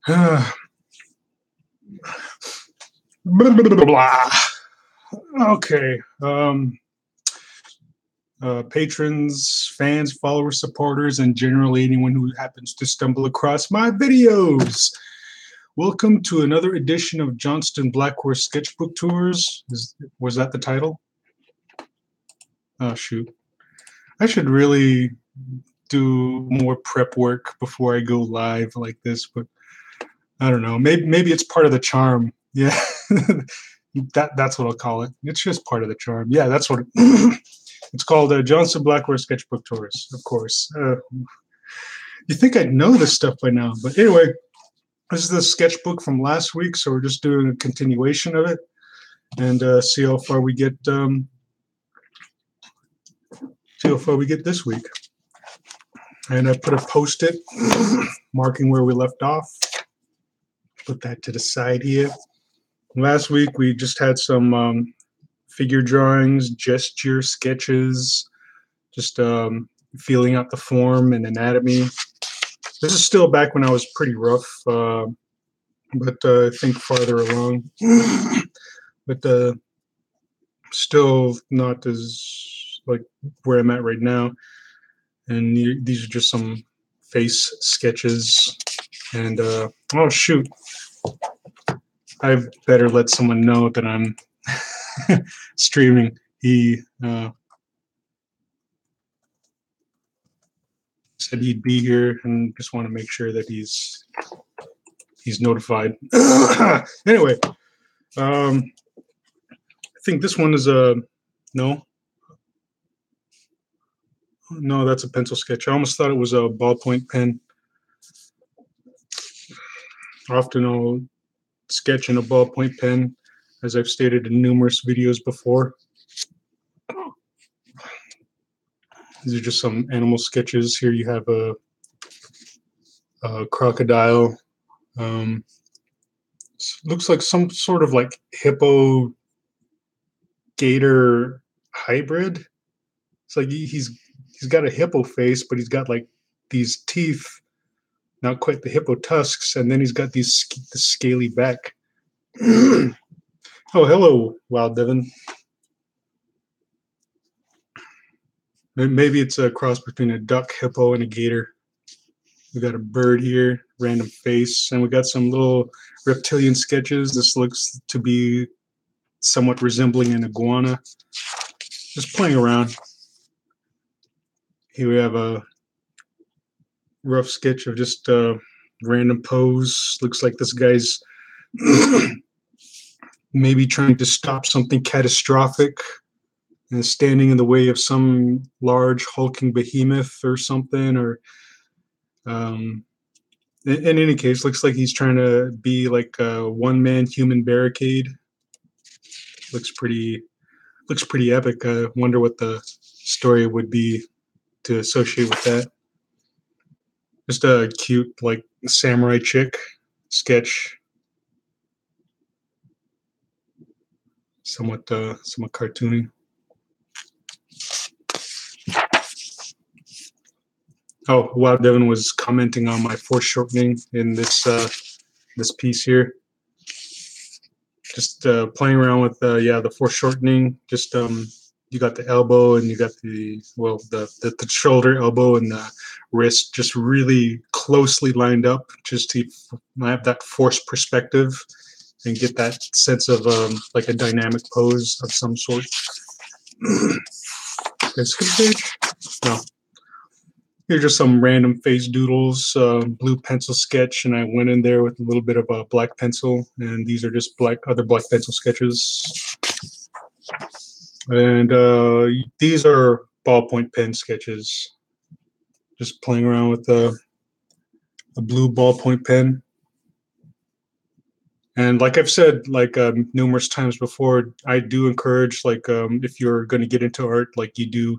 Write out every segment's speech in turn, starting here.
Blah, blah, blah, blah. Okay. Patrons, fans, followers, supporters, and generally anyone who happens to stumble across my videos. Welcome to another edition of Johnston Blackhorse Sketchbook Tours. Was that the title? Oh, shoot. I should really do more prep work before I go live like this, but I don't know. Maybe it's part of the charm. Yeah, that's what I'll call it. It's just part of the charm. Yeah, that's what it's called. Johnston Blackhorse Sketchbook Tours, of course. You think I'd know this stuff by now, but anyway, this is the sketchbook from last week, so we're just doing a continuation of it and see how far we get. See how far we get this week. And I put a post-it marking where we left off. Put that to the side here. Last week we just had some figure drawings, gesture sketches, just feeling out the form and anatomy. This is still back when I was pretty rough, but I think farther along. But still not as like where I'm at right now. And these are just some face sketches. And oh shoot, I better let someone know that I'm streaming. He said he'd be here, and just want to make sure that he's notified. Anyway, I think this one is a no, that's a pencil sketch. I almost thought it was a ballpoint pen. Often I'll sketch in a ballpoint pen, as I've stated in numerous videos before. These are just some animal sketches. Here you have a crocodile. Looks like some sort of like hippo gator hybrid. It's like he's got a hippo face, but he's got like these teeth, not quite the hippo tusks, and then he's got the scaly back. Oh, hello, Wild Devin. Maybe it's a cross between a duck, hippo, and a gator. We got a bird here, random face, and we got some little reptilian sketches. This looks to be somewhat resembling an iguana. Just playing around. Here we have a rough sketch of just a random pose. Looks like this guy's maybe trying to stop something catastrophic and standing in the way of some large hulking behemoth or something. Or in any case, looks like he's trying to be like a one-man human barricade. Looks pretty epic. I wonder what the story would be to associate with that. Just a cute like samurai chick sketch. Somewhat cartoony. Oh, Wild Devin was commenting on my foreshortening in this this piece here. Just playing around with the foreshortening. Just you got the elbow and you got the shoulder, elbow, and the wrist just really closely lined up, just to have that forced perspective and get that sense of like a dynamic pose of some sort. Skip page? No. Here's just some random face doodles, blue pencil sketch, and I went in there with a little bit of a black pencil, and these are just other black pencil sketches. And these are ballpoint pen sketches. Just playing around with a blue ballpoint pen. And like I've said, like numerous times before, I do encourage, like if you're going to get into art, like you do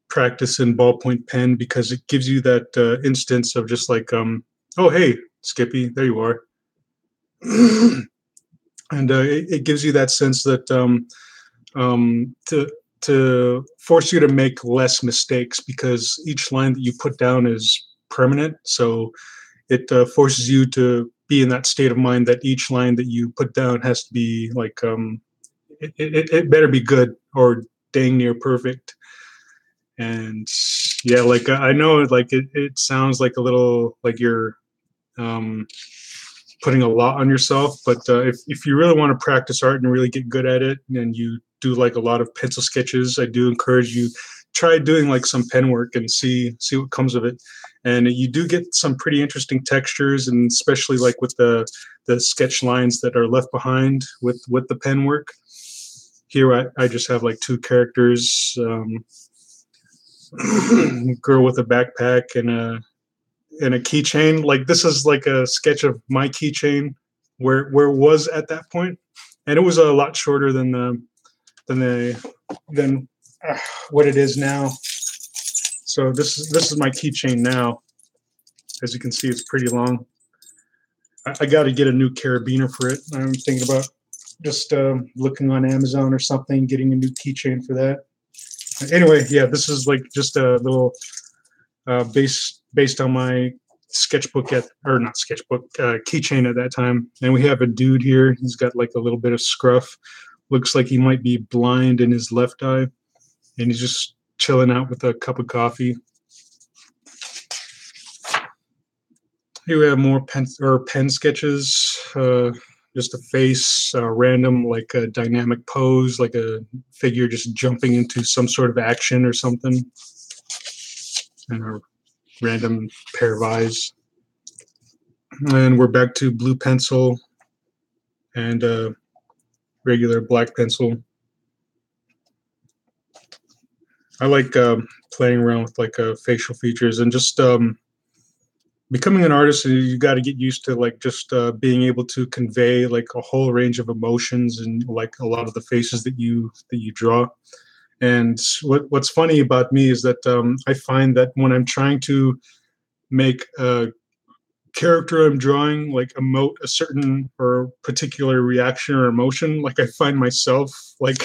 practice in ballpoint pen, because it gives you that instance of just like, oh, hey, Skippy, there you are. And it gives you that sense that to force you to make less mistakes, because each line that you put down is permanent. So it forces you to be in that state of mind that each line that you put down has to be like it better be good or dang near perfect. And yeah, like I know like it sounds like a little like you're putting a lot on yourself, but if you really want to practice art and really get good at it, and you do like a lot of pencil sketches, I do encourage you try doing like some pen work and see what comes of it. And you do get some pretty interesting textures, and especially like with the sketch lines that are left behind with the pen work. Here I just have like two characters, girl with a backpack and a keychain. Like this is like a sketch of my keychain where it was at that point, and it was a lot shorter than what it is now. So this is my keychain now. As you can see, it's pretty long. I got to get a new carabiner for it. I'm thinking about just looking on Amazon or something, getting a new keychain for that. Anyway, yeah, this is like just a little based on my sketchbook not sketchbook, keychain at that time. And we have a dude here. He's got like a little bit of scruff. Looks like he might be blind in his left eye, and he's just chilling out with a cup of coffee. Here we have more pen sketches. Just a face, random like a dynamic pose, like a figure just jumping into some sort of action or something, and a random pair of eyes. And we're back to blue pencil and regular black pencil. I like playing around with like facial features, and just becoming an artist, you got to get used to like just being able to convey like a whole range of emotions and like a lot of the faces that you draw. And what's funny about me is that I find that when I'm trying to make a character I'm drawing like emote a certain or particular reaction or emotion, like I find myself like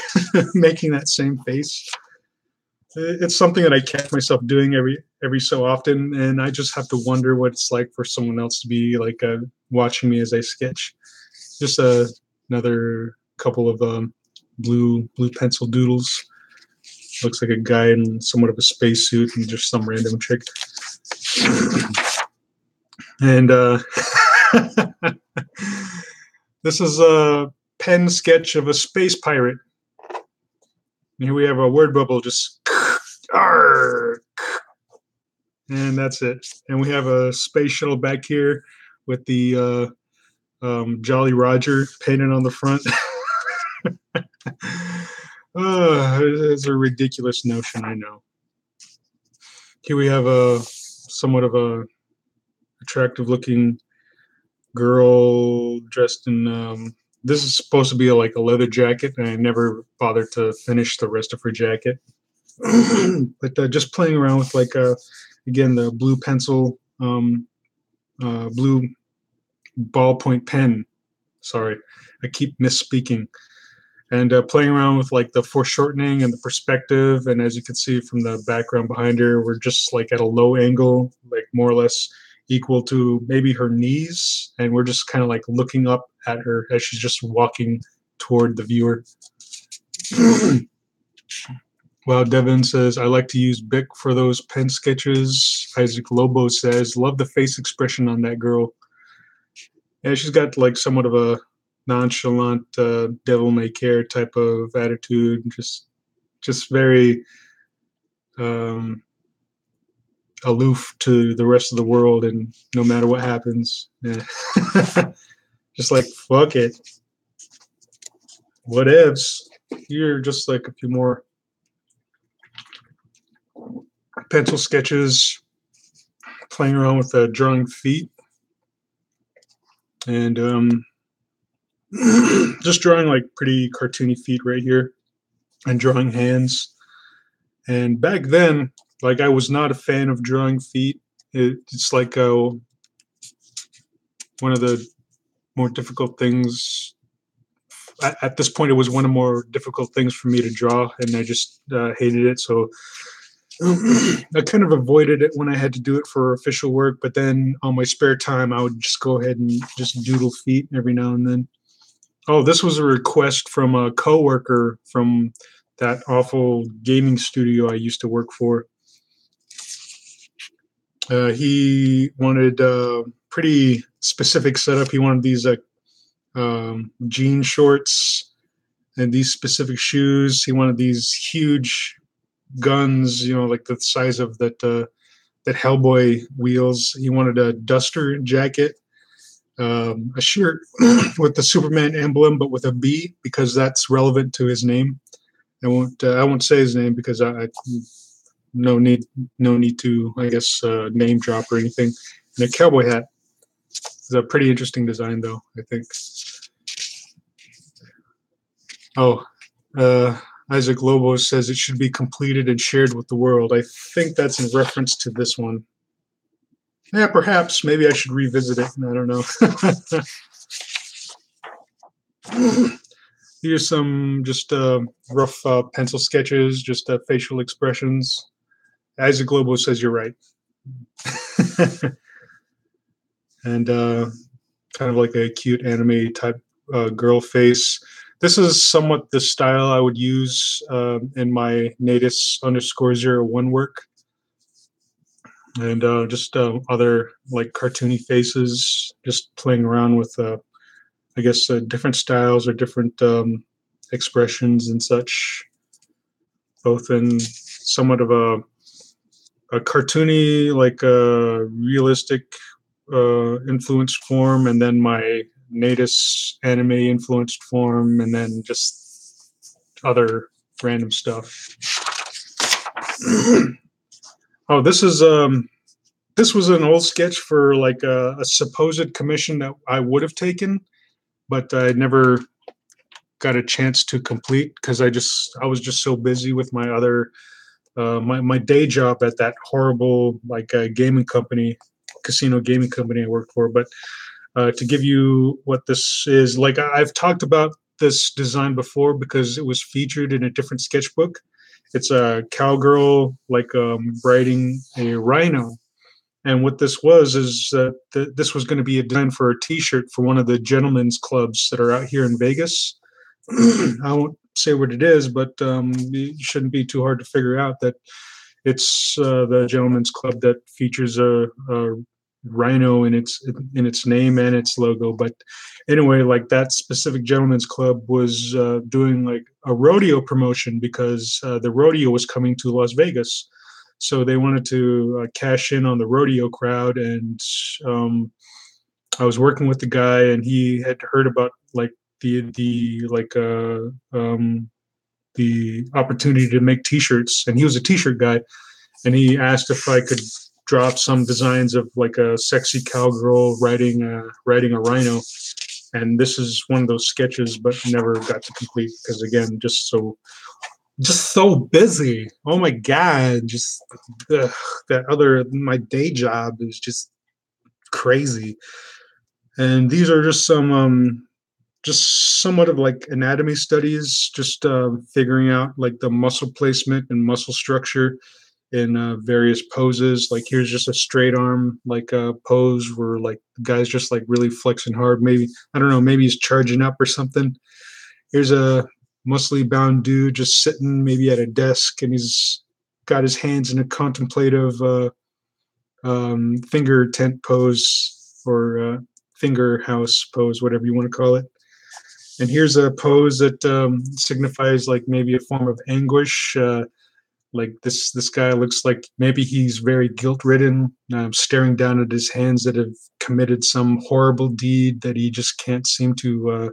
making that same face. It's something that I catch myself doing every so often, and I just have to wonder what it's like for someone else to be like watching me as I sketch. Just another couple of blue pencil doodles. Looks like a guy in somewhat of a spacesuit and just some random chick. And this is a pen sketch of a space pirate. And here we have a word bubble just. And that's it. And we have a space shuttle back here with the Jolly Roger painted on the front. It's a ridiculous notion, I know. Here we have a somewhat of a attractive looking girl dressed in this is supposed to be like a leather jacket, and I never bothered to finish the rest of her jacket. But just playing around with like again the blue pencil, blue ballpoint pen. Sorry, I keep misspeaking. And playing around with like the foreshortening and the perspective, and as you can see from the background behind her, we're just like at a low angle, like more or less equal to maybe her knees, and we're just kind of like looking up at her as she's just walking toward the viewer. Well, Devin says, I like to use Bic for those pen sketches. Isaac Lobo says, love the face expression on that girl. Yeah, she's got like somewhat of a nonchalant, devil may care type of attitude. Just very aloof to the rest of the world, and no matter what happens, yeah. Just like, fuck it. Whatevs. Here are just like a few more pencil sketches, playing around with drawing feet, and just drawing like pretty cartoony feet right here, and drawing hands. And back then, like I was not a fan of drawing feet. It's like one of the more difficult things. At this point, it was one of the more difficult things for me to draw, and I just hated it. So I kind of avoided it when I had to do it for official work, but then on my spare time, I would just go ahead and just doodle feet every now and then. Oh, this was a request from a coworker from that awful gaming studio I used to work for. He wanted a pretty specific setup. He wanted these jean shorts and these specific shoes. He wanted these huge guns, like the size of that Hellboy wheels. He wanted a duster jacket, a shirt with the Superman emblem, but with a B because that's relevant to his name. I won't say his name because I no need to, I guess, name drop or anything. And a cowboy hat. It's a pretty interesting design, though, I think. Oh, Isaac Lobos says it should be completed and shared with the world. I think that's in reference to this one. Yeah, perhaps. Maybe I should revisit it. I don't know. Here's some just rough pencil sketches, just facial expressions. Isaac Lobos says you're right. And kind of like a cute anime type girl face. This is somewhat the style I would use in my Natus_01 work. And just other like cartoony faces, just playing around with, I guess, different styles or different expressions and such, both in somewhat of a cartoony, like a realistic influenced form, and then my Natus anime influenced form, and then just other random stuff. Oh, this was an old sketch for like a supposed commission that I would have taken, but I never got a chance to complete because I was just so busy with my other my day job at that horrible like gaming company, casino gaming company I worked for. But to give you what this is, like I've talked about this design before because it was featured in a different sketchbook. It's a cowgirl like riding a rhino. And what this was is that this was going to be a design for a T-shirt for one of the gentlemen's clubs that are out here in Vegas. I won't say what it is, but it shouldn't be too hard to figure out that it's the gentlemen's club that features a rhino in its name and its logo. But anyway, like that specific gentlemen's club was doing like a rodeo promotion because the rodeo was coming to Las Vegas. So they wanted to cash in on the rodeo crowd, and I was working with the guy, and he had heard about like the opportunity to make T-shirts, and he was a T-shirt guy, and he asked if I could drop some designs of like a sexy cowgirl riding a rhino, and this is one of those sketches, but never got to complete because again, just so busy. Oh my god, just my day job is just crazy. And these are just some just somewhat of like anatomy studies, just figuring out like the muscle placement and muscle structure in various poses. Like here's just a straight arm like pose where like the guy's just like really flexing hard. Maybe, I don't know, maybe he's charging up or something. Here's a muscly bound dude just sitting maybe at a desk, and he's got his hands in a contemplative finger tent pose, or finger house pose, whatever you want to call it. And here's a pose that signifies like maybe a form of anguish. Like this guy looks like maybe he's very guilt-ridden, staring down at his hands that have committed some horrible deed that he just can't seem to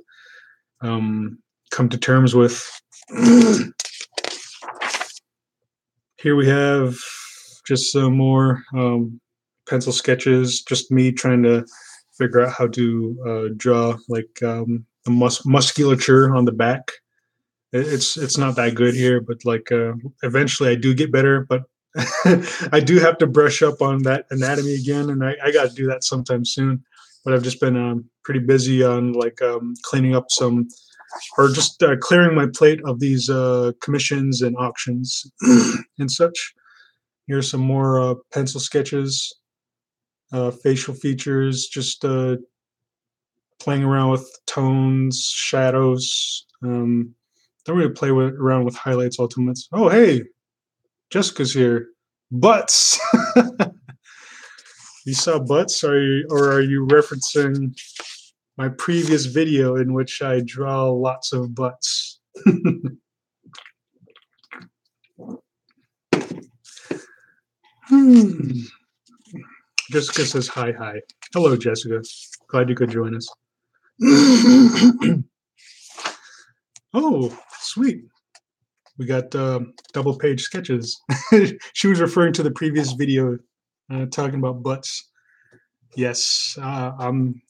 come to terms with. Here we have just some more pencil sketches, just me trying to figure out how to draw like the musculature on the back. It's not that good here, but like eventually I do get better, but I do have to brush up on that anatomy again, and I got to do that sometime soon. But I've just been pretty busy on like cleaning up some, or just clearing my plate of these commissions and auctions and such. Here's some more pencil sketches, facial features, just playing around with tones, shadows. Don't really play around with highlights, ultimates. Oh, hey, Jessica's here. Butts. You saw butts, or are you referencing my previous video in which I draw lots of butts? Jessica says hi, hi. Hello, Jessica. Glad you could join us. Oh, sweet. We got double page sketches. She was referring to the previous video talking about butts. Yes, I'm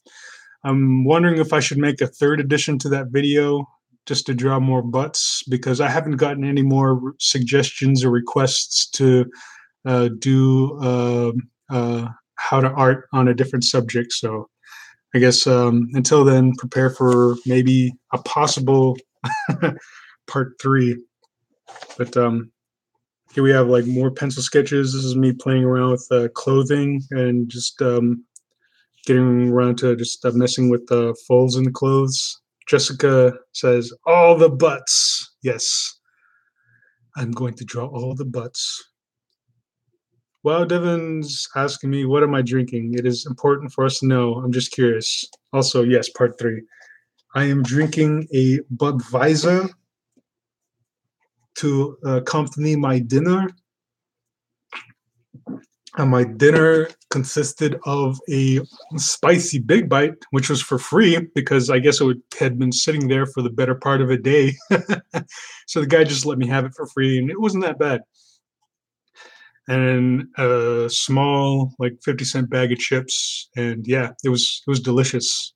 wondering if I should make a third edition to that video just to draw more butts, because I haven't gotten any more suggestions or requests to do how to art on a different subject. So I guess until then, prepare for maybe a possible part 3. But here we have like more pencil sketches. This is me playing around with clothing and just getting around to just messing with the folds in the clothes. Jessica says, all the butts. Yes, I'm going to draw all the butts. Well, Devin's asking me, what am I drinking? It is important for us to know. I'm just curious. Also, yes, part 3. I am drinking a Budweiser to accompany my dinner. And my dinner consisted of a spicy Big Bite, which was for free because I guess had been sitting there for the better part of a day. So the guy just let me have it for free, and it wasn't that bad. And a small, like 50-cent bag of chips, and yeah, it was delicious.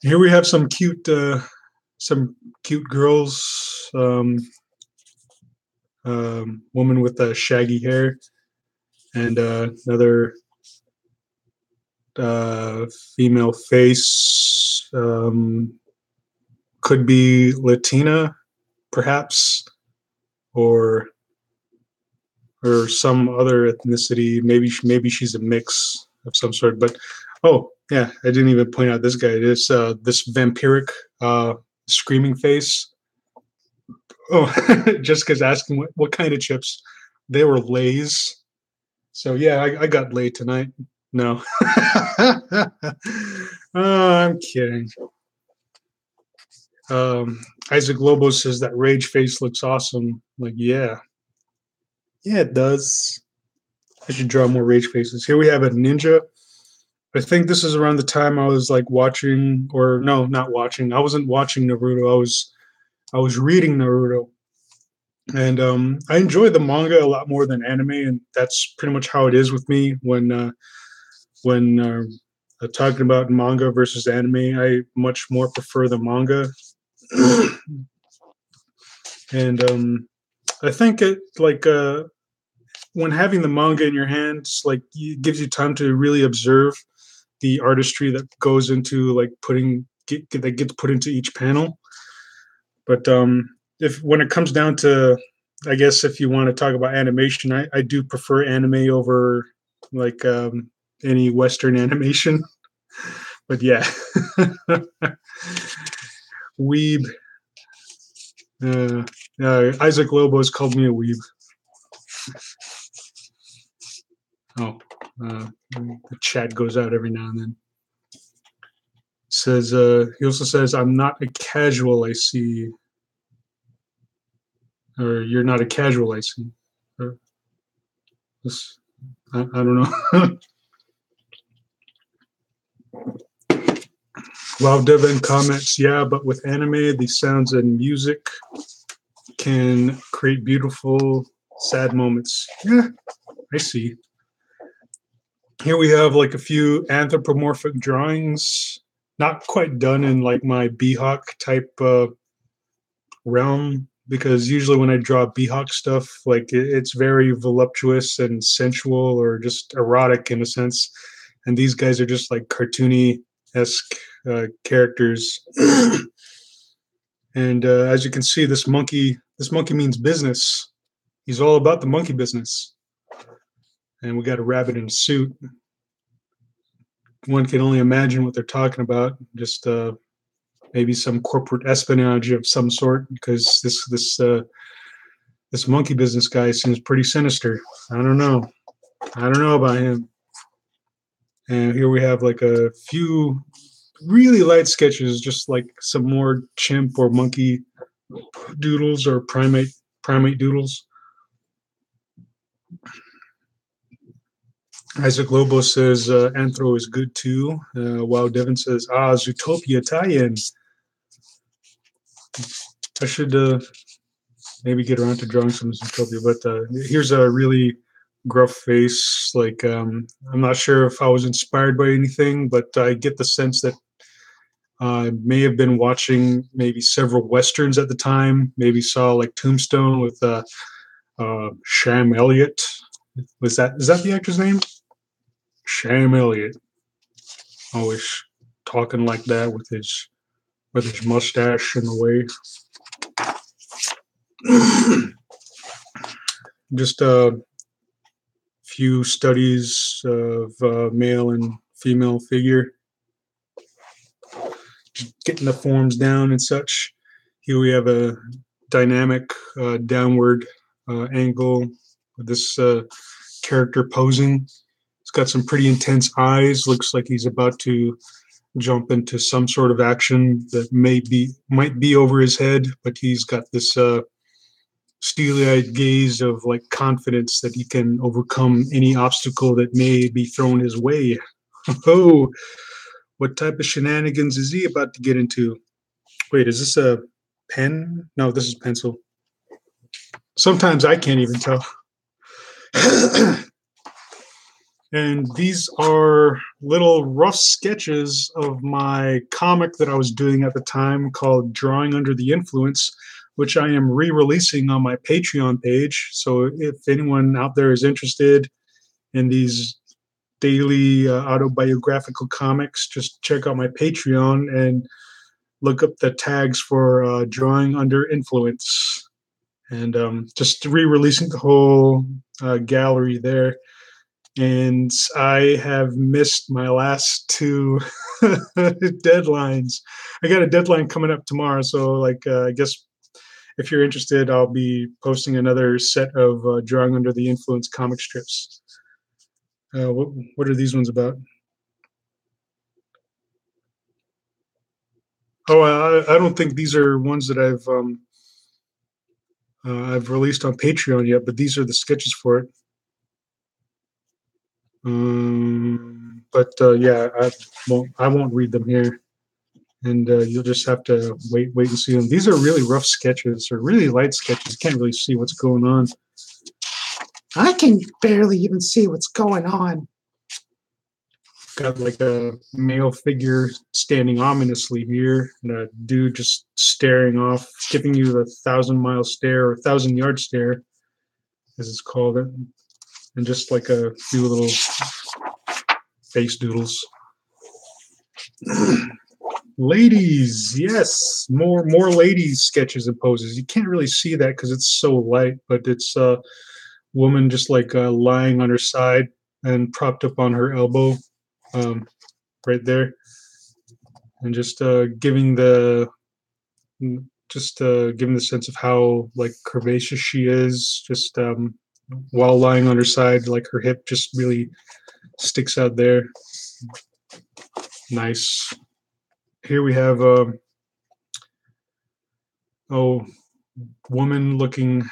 Here we have some cute girls. Woman with shaggy hair. And another female face, could be Latina, perhaps, or some other ethnicity. Maybe she's a mix of some sort. But oh yeah, I didn't even point out this guy. This vampiric screaming face. Oh, Jessica's asking what kind of chips. They were Lay's. So yeah, I got laid tonight. No. Oh, I'm kidding. Isaac Lobo says that rage face looks awesome. Like, yeah. Yeah, it does. I should draw more rage faces. Here we have a ninja. I think this is around the time I was like watching, or no, not watching. I wasn't watching Naruto. I was reading Naruto. And I enjoy the manga a lot more than anime, and that's pretty much how it is with me when talking about manga versus anime. I much more prefer the manga, and I think it like when having the manga in your hands, like it gives you time to really observe the artistry that goes into like that gets put into each panel. But if when it comes down to, I guess if you want to talk about animation, I do prefer anime over like any Western animation. But yeah, weeb. Isaac Lobo has called me a weeb. Oh, the chat goes out every now and then. Says he also says, I'm not a casual, I see. Or you're not a casual, I see. Or this, I don't know. Wow, Devin comments, yeah, but with anime, the sounds and music can create beautiful, sad moments. Yeah, I see. Here we have like a few anthropomorphic drawings, not quite done in like my Beehawk type realm, because usually when I draw Beehawk stuff, like it's very voluptuous and sensual or just erotic in a sense, and these guys are just like cartoony-esque characters. And as you can see, this monkey means business. He's all about the monkey business. And we got a rabbit in a suit. One can only imagine what they're talking about. Just maybe some corporate espionage of some sort, because this monkey business guy seems pretty sinister. I don't know. I don't know about him. And here we have like a few really light sketches, just like some more chimp or monkey doodles or primate doodles. Isaac Lobo says Anthro is good too, while Devin says, Zootopia tie-in. I should maybe get around to drawing some Zootopia, but here's a really gruff face. Like, I'm not sure if I was inspired by anything, but I get the sense that I may have been watching maybe several Westerns at the time, maybe saw like Tombstone with Sham Elliott. Is that the actor's name? Sham Elliott. Always talking like that with his mustache in the way. Just a few studies of male and female figure, getting the forms down and such. Here we have a dynamic downward angle with this character posing. He's got some pretty intense eyes. Looks like he's about to jump into some sort of action that might be over his head, but he's got this steely-eyed gaze of like confidence that he can overcome any obstacle that may be thrown his way. Oh, what type of shenanigans is he about to get into? Wait, is this a pen? No, this is pencil. Sometimes I can't even tell. And these are little rough sketches of my comic that I was doing at the time called Drawing Under the Influence, which I am re-releasing on my Patreon page. So if anyone out there is interested in these daily autobiographical comics, just check out my Patreon and look up the tags for Drawing Under Influence. And just re-releasing the whole gallery there. And I have missed my last two deadlines. I got a deadline coming up tomorrow, so like I guess if you're interested, I'll be posting another set of Drawing Under the Influence comic strips. What are these ones about? Oh, I don't think these are ones that I've released on Patreon yet, but these are the sketches for it. Yeah, I won't read them here, and you'll just have to wait and see them. These are really rough sketches, or really light sketches. Can't really see what's going on. I can barely even see what's going on. Got like a male figure standing ominously here, and a dude just staring off, giving you the 1,000-mile stare or 1,000-yard stare, as it's called, and just like a few little face doodles. Ladies, yes, more ladies sketches and poses. You can't really see that because it's so light, but it's a woman just like lying on her side and propped up on her elbow, right there, and just giving the sense of how like curvaceous she is, just while lying on her side, like her hip just really sticks out there. Nice. Here we have woman looking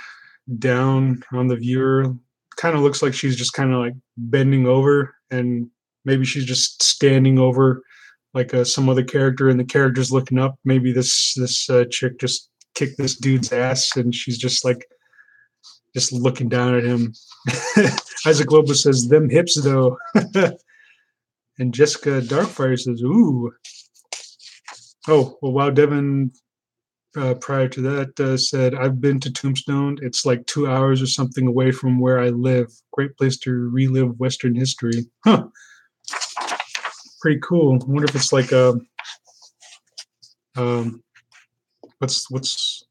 down on the viewer. Kind of looks like she's just kind of like bending over, and maybe she's just standing over like some other character, and the character's looking up. Maybe this chick just kicked this dude's ass, and she's just looking down at him. Isaac Lobo says, "Them hips though." And Jessica Darkfire says, "Ooh." Oh, well, wow, Devin, prior to that, said, "I've been to Tombstone. It's like 2 hours or something away from where I live. Great place to relive Western history." Huh. Pretty cool. I wonder if it's like a, what's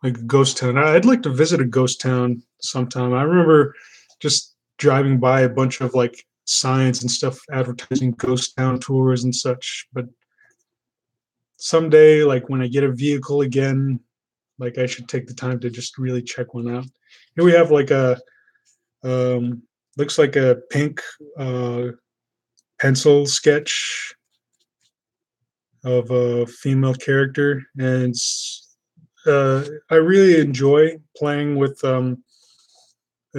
like a ghost town. I'd like to visit a ghost town sometime. I remember just driving by a bunch of like signs and stuff advertising ghost town tours and such. But someday, like when I get a vehicle again, like I should take the time to just really check one out. Here we have like a looks like a pink pencil sketch of a female character, and I really enjoy playing with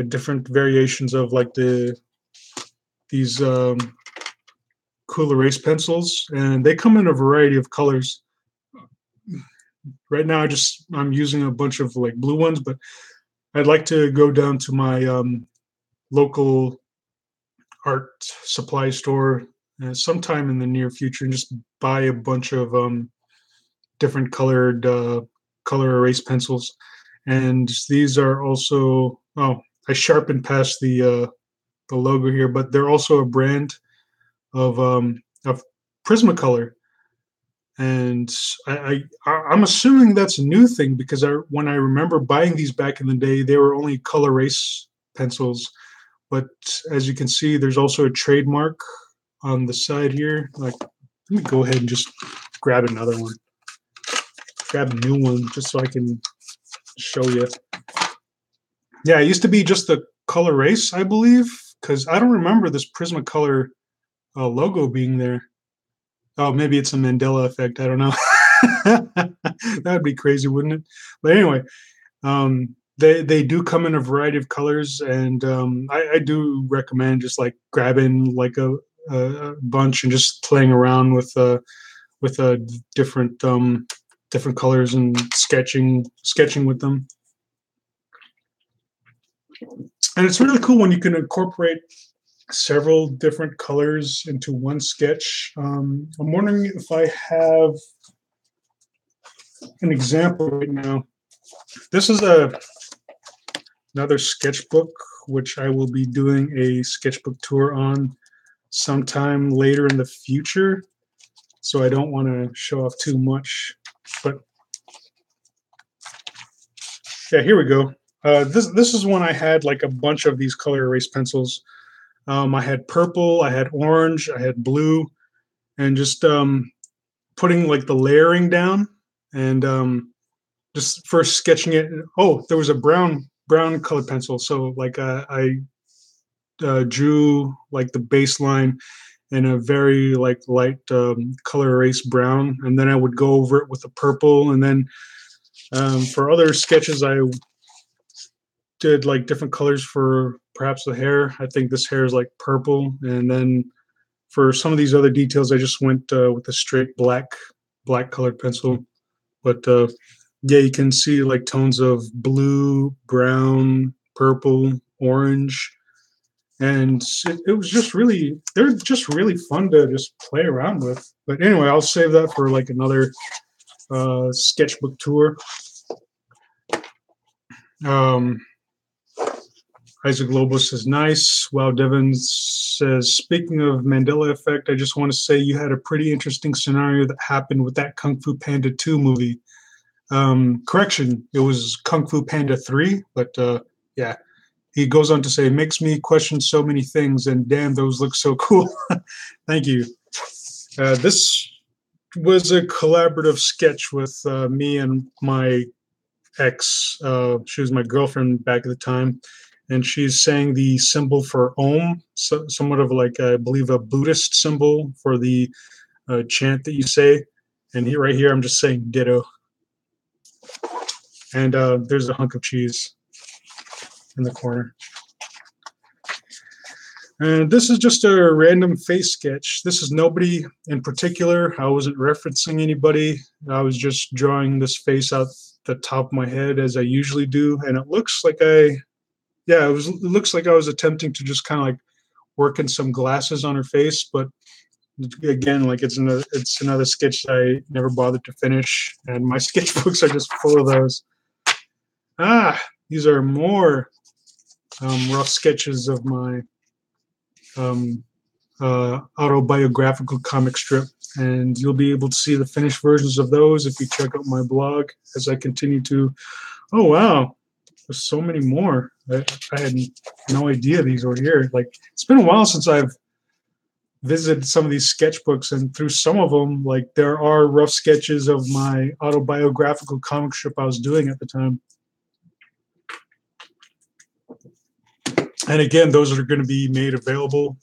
different variations of like these cool erase pencils, and they come in a variety of colors. Right now, I'm using a bunch of like blue ones, but I'd like to go down to my local art supply store sometime in the near future and just buy a bunch of different colored color erase pencils. And these are also, oh, I sharpened past the logo here, but they're also a brand of Prismacolor. And I'm assuming that's a new thing because when I remember buying these back in the day, they were only color erase pencils. But as you can see, there's also a trademark on the side here. Like, let me go ahead and just grab another one. Grab a new one just so I can show you. Yeah, it used to be just the color erase, I believe, because I don't remember this Prismacolor logo being there. Oh, maybe it's a Mandela effect. I don't know. That would be crazy, wouldn't it? But anyway, they do come in a variety of colors, and I do recommend just like grabbing like a bunch and just playing around with different different colors and sketching with them. And it's really cool when you can incorporate several different colors into one sketch. I'm wondering if I have an example right now. This is another sketchbook, which I will be doing a sketchbook tour on sometime later in the future. So I don't want to show off too much, but yeah, here we go. This is when I had like a bunch of these color erase pencils. I had purple, I had orange, I had blue, and just putting like the layering down and just first sketching it. Oh, there was a brown colored pencil, so like I drew like the baseline in a very like light color erase brown, and then I would go over it with a purple, and then for other sketches I did like different colors for perhaps the hair. I think this hair is like purple, and then for some of these other details, I just went with a straight black colored pencil. But yeah, you can see like tones of blue, brown, purple, orange, and it was just really, they're just really fun to just play around with. But anyway, I'll save that for like another sketchbook tour. Isaac Lobos says, nice. Wow, Devin says, speaking of Mandela effect, I just want to say you had a pretty interesting scenario that happened with that Kung Fu Panda 2 movie. Correction, it was Kung Fu Panda 3, but yeah. He goes on to say, makes me question so many things, and damn, those look so cool. Thank you. This was a collaborative sketch with me and my ex. She was my girlfriend back at the time. And she's saying the symbol for Om, so somewhat of like, I believe, a Buddhist symbol for the chant that you say. And here, right here, I'm just saying ditto. And there's a hunk of cheese in the corner. And this is just a random face sketch. This is nobody in particular. I wasn't referencing anybody. I was just drawing this face out the top of my head as I usually do. And it looks like it looks like I was attempting to just kind of like work in some glasses on her face, but again, like it's another sketch that I never bothered to finish, and my sketchbooks are just full of those. These are more rough sketches of my autobiographical comic strip. and you'll be able to see the finished versions of those if you check out my blog as I continue to. Oh wow, there's so many more. I had no idea these were here. Like, it's been a while since I've visited some of these sketchbooks, and through some of them, like, there are rough sketches of my autobiographical comic strip I was doing at the time. And again, those are going to be made available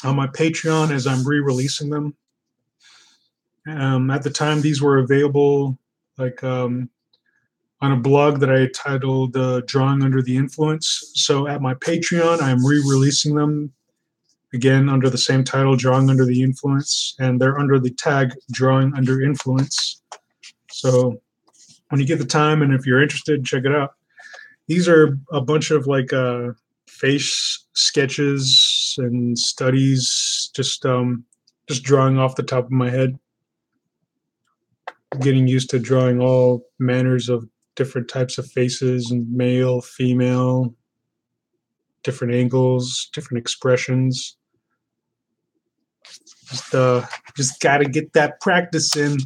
on my Patreon as I'm re-releasing them. At the time, these were available like on a blog that I titled Drawing Under the Influence. So at my Patreon, I'm re-releasing them again under the same title, Drawing Under the Influence, and they're under the tag Drawing Under Influence. So when you get the time, and if you're interested, check it out. These are a bunch of like face sketches and studies, just drawing off the top of my head. Getting used to drawing all manners of different types of faces, and male, female, different angles, different expressions. Just gotta get that practice in.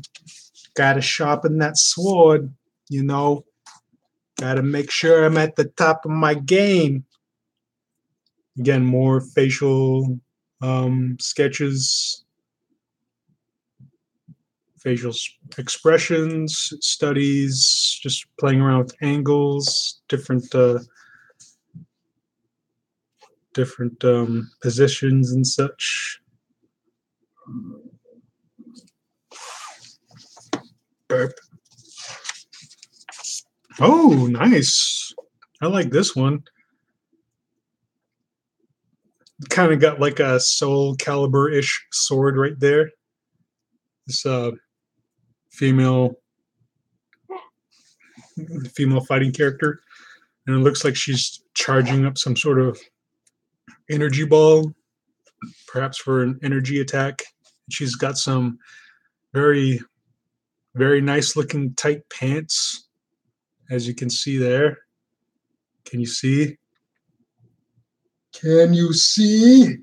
Gotta sharpen that sword, you know. Gotta make sure I'm at the top of my game. Again, more facial sketches, facial expressions, studies, just playing around with angles, different positions and such. Burp. Oh, nice. I like this one. Kind of got like a Soul Calibur-ish sword right there. This female fighting character, and it looks like she's charging up some sort of energy ball, perhaps for an energy attack. She's got some very, very nice looking tight pants, as you can see there. Can you see? Can you see?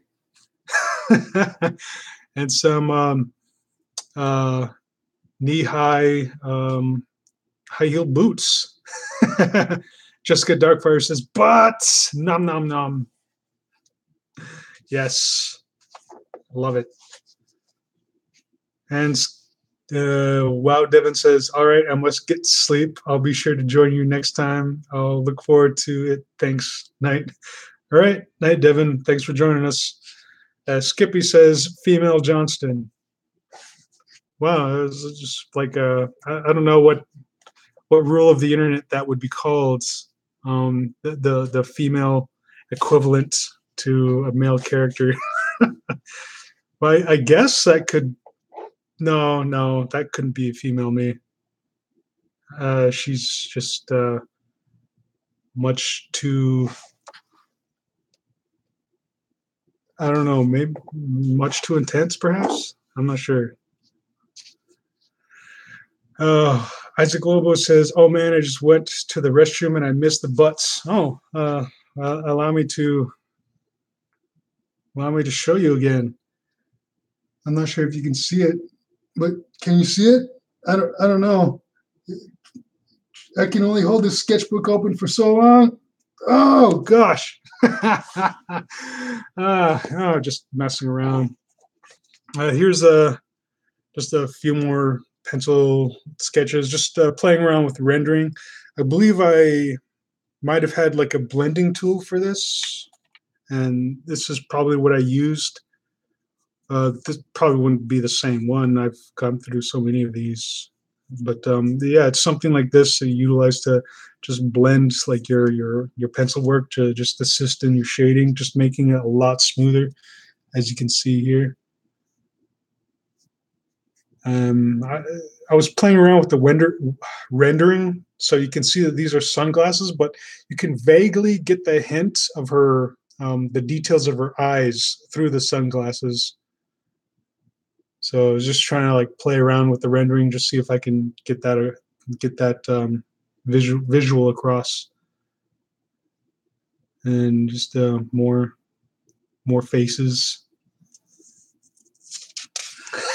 And some knee-high high-heel boots. Jessica Darkfire says, "But nom nom nom." Yes, love it. And Wow Devin says, "All right, I must get to sleep. I'll be sure to join you next time. I'll look forward to it. Thanks. Night." All right, night, Devin. Thanks for joining us. Skippy says, "Female Johnston." Wow, it's just like I don't know what rule of the internet that would be called. The female equivalent to a male character. Well, I guess that could. No, that couldn't be a female me. She's just much too. I don't know, maybe much too intense, perhaps. I'm not sure. Isaac Lobo says, "Oh man, I just went to the restroom and I missed the butts." Oh, allow me to show you again. I'm not sure if you can see it, but can you see it? I don't know. I can only hold this sketchbook open for so long. Oh gosh. Just messing around. Here's just a few more pencil sketches, just playing around with rendering. I believe I might have had like a blending tool for this, and this is probably what I used. This probably wouldn't be the same one. I've gone through so many of these, but yeah, it's something like this that you utilize to just blend like your pencil work to just assist in your shading, just making it a lot smoother, as you can see here. I was playing around with the rendering, so you can see that these are sunglasses, but you can vaguely get the hint of her, the details of her eyes through the sunglasses. So I was just trying to like play around with the rendering, just see if I can get that visual across, and just more faces.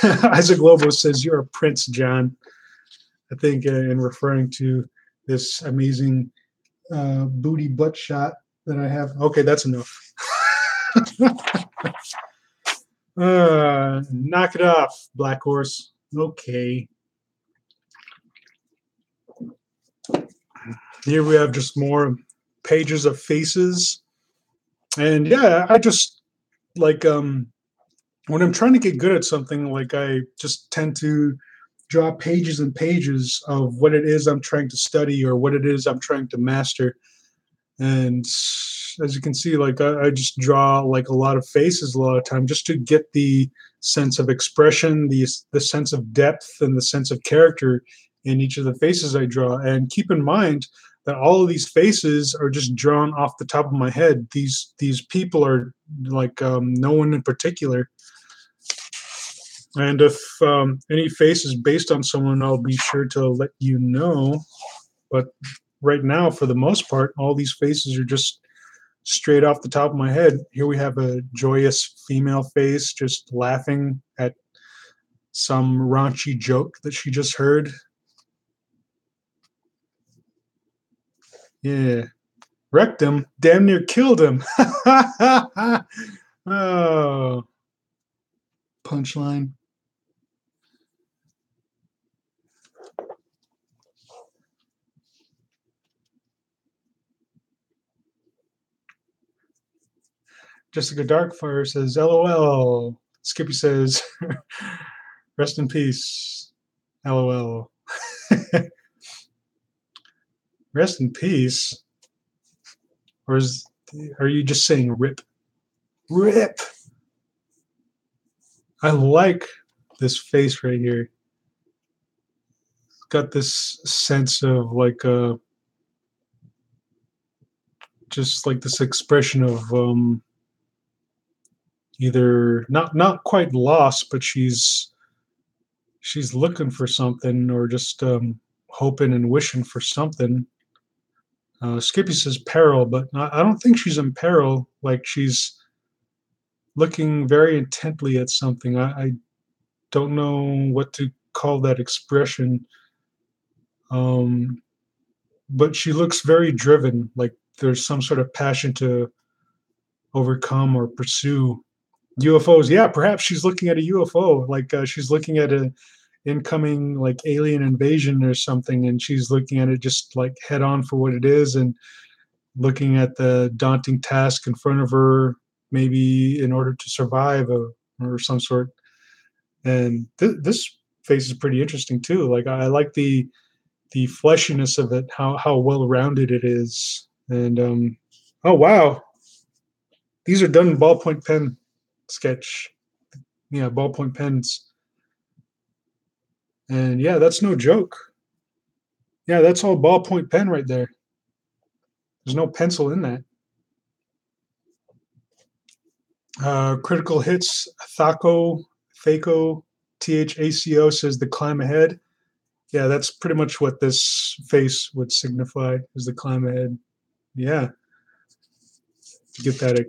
Isaac Lobo says, "You're a prince, John." I think in referring to this amazing booty butt shot that I have. Okay, that's enough. Knock it off, Black Horse. Okay. Here we have just more pages of faces. And yeah, I just like when I'm trying to get good at something, like I just tend to draw pages and pages of what it is I'm trying to study or what it is I'm trying to master. And as you can see, like I just draw like a lot of faces a lot of time just to get the sense of expression, the sense of depth, and the sense of character in each of the faces I draw. And keep in mind that all of these faces are just drawn off the top of my head. These people are like no one in particular. And if any face is based on someone, I'll be sure to let you know. But right now, for the most part, all these faces are just straight off the top of my head. Here we have a joyous female face just laughing at some raunchy joke that she just heard. Yeah. Wrecked him. Damn near killed him. Oh. Punchline. Jessica Darkfire says, LOL. Skippy says, rest in peace. LOL. Rest in peace? Or are you just saying rip? Rip! I like this face right here. It's got this sense of like just like this expression of either not quite lost, but she's looking for something or just hoping and wishing for something. Skippy says peril, but I don't think she's in peril. Like she's looking very intently at something. I don't know what to call that expression. But she looks very driven, like there's some sort of passion to overcome or pursue. UFOs, yeah, perhaps she's looking at a UFO, like she's looking at a incoming like alien invasion or something, and she's looking at it just like head on for what it is, and looking at the daunting task in front of her, maybe in order to survive or some sort. And this face is pretty interesting too. Like I like the fleshiness of it, how well rounded it is, and oh wow, these are done in ballpoint pen sketch. Yeah, ballpoint pens. And yeah, that's no joke. Yeah, that's all ballpoint pen right there. There's no pencil in that. Critical Hits, Thaco, THACO says the climb ahead. Yeah, that's pretty much what this face would signify, is the climb ahead. Yeah. To get that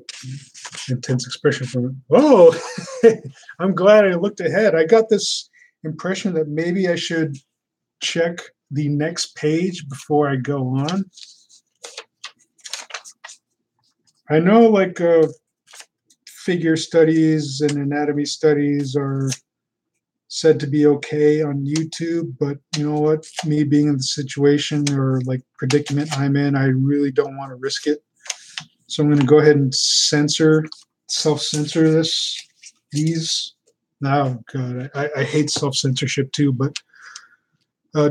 intense expression from it. Oh, I'm glad I looked ahead. I got this impression that maybe I should check the next page before I go on. I know like figure studies and anatomy studies are said to be okay on YouTube, but you know what? Me being in the situation or like predicament I'm in, I really don't want to risk it. So I'm going to go ahead and self-censor these. Oh God, I hate self-censorship too, but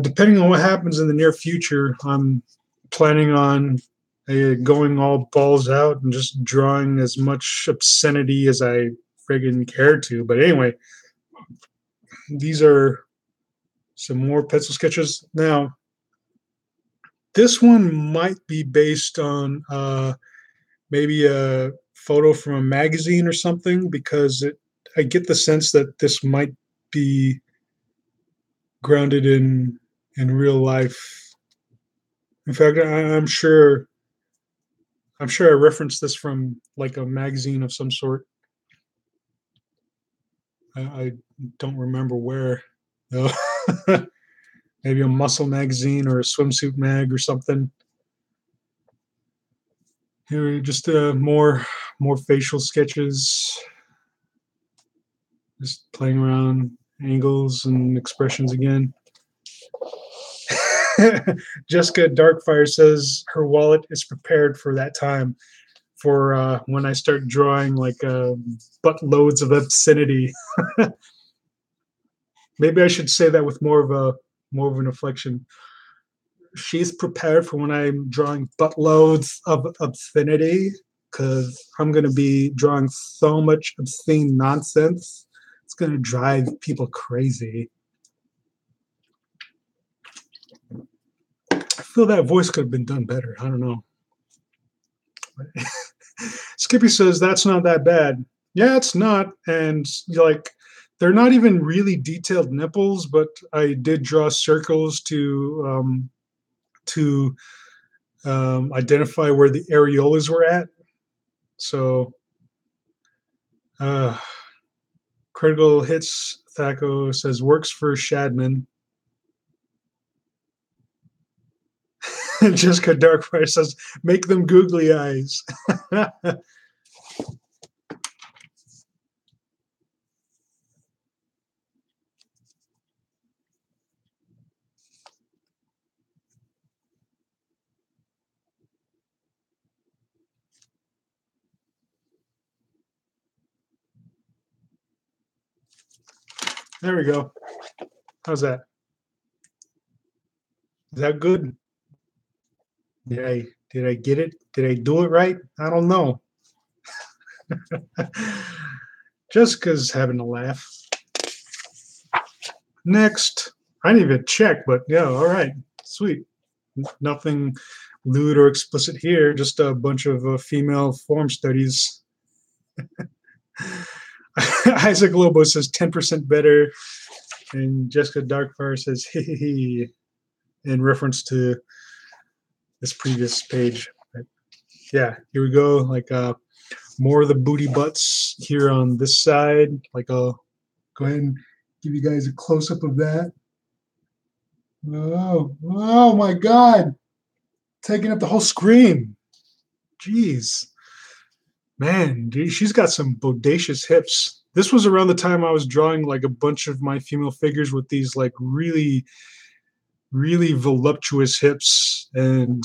depending on what happens in the near future, I'm planning on going all balls out and just drawing as much obscenity as I friggin' care to. But anyway, these are some more pencil sketches. Now, this one might be based on maybe a photo from a magazine or something, because I get the sense that this might be grounded in real life. In fact, I'm sure I referenced this from like a magazine of some sort. I don't remember where. No. Maybe a muscle magazine or a swimsuit mag or something. Here, just more facial sketches. Just playing around angles and expressions again. Jessica Darkfire says her wallet is prepared for that time, for when I start drawing like buttloads of obscenity. Maybe I should say that with more of an inflection. She's prepared for when I'm drawing buttloads of obscenity, because I'm going to be drawing so much obscene nonsense. It's going to drive people crazy. I feel that voice could have been done better. I don't know. Skippy says that's not that bad. Yeah, it's not. And like, they're not even really detailed nipples, but I did draw circles to identify where the areolas were at. So, Critical Hits Thaco says works for Shadman. Jessica Darkfire says make them googly eyes. There we go. How's that? Is that good? Did I get it? Did I do it right? I don't know. Jessica's having a laugh. Next. I didn't even check, but yeah, all right. Sweet. Nothing lewd or explicit here, just a bunch of female form studies. Isaac Lobo says 10% better, and Jessica Darkfire says hee in reference to this previous page. But yeah, here we go. Like more of the booty butts here on this side. Like I'll go ahead and give you guys a close up of that. Oh my God. Taking up the whole screen. Jeez. Man, dude, she's got some bodacious hips. This was around the time I was drawing like a bunch of my female figures with these like really, really voluptuous hips, and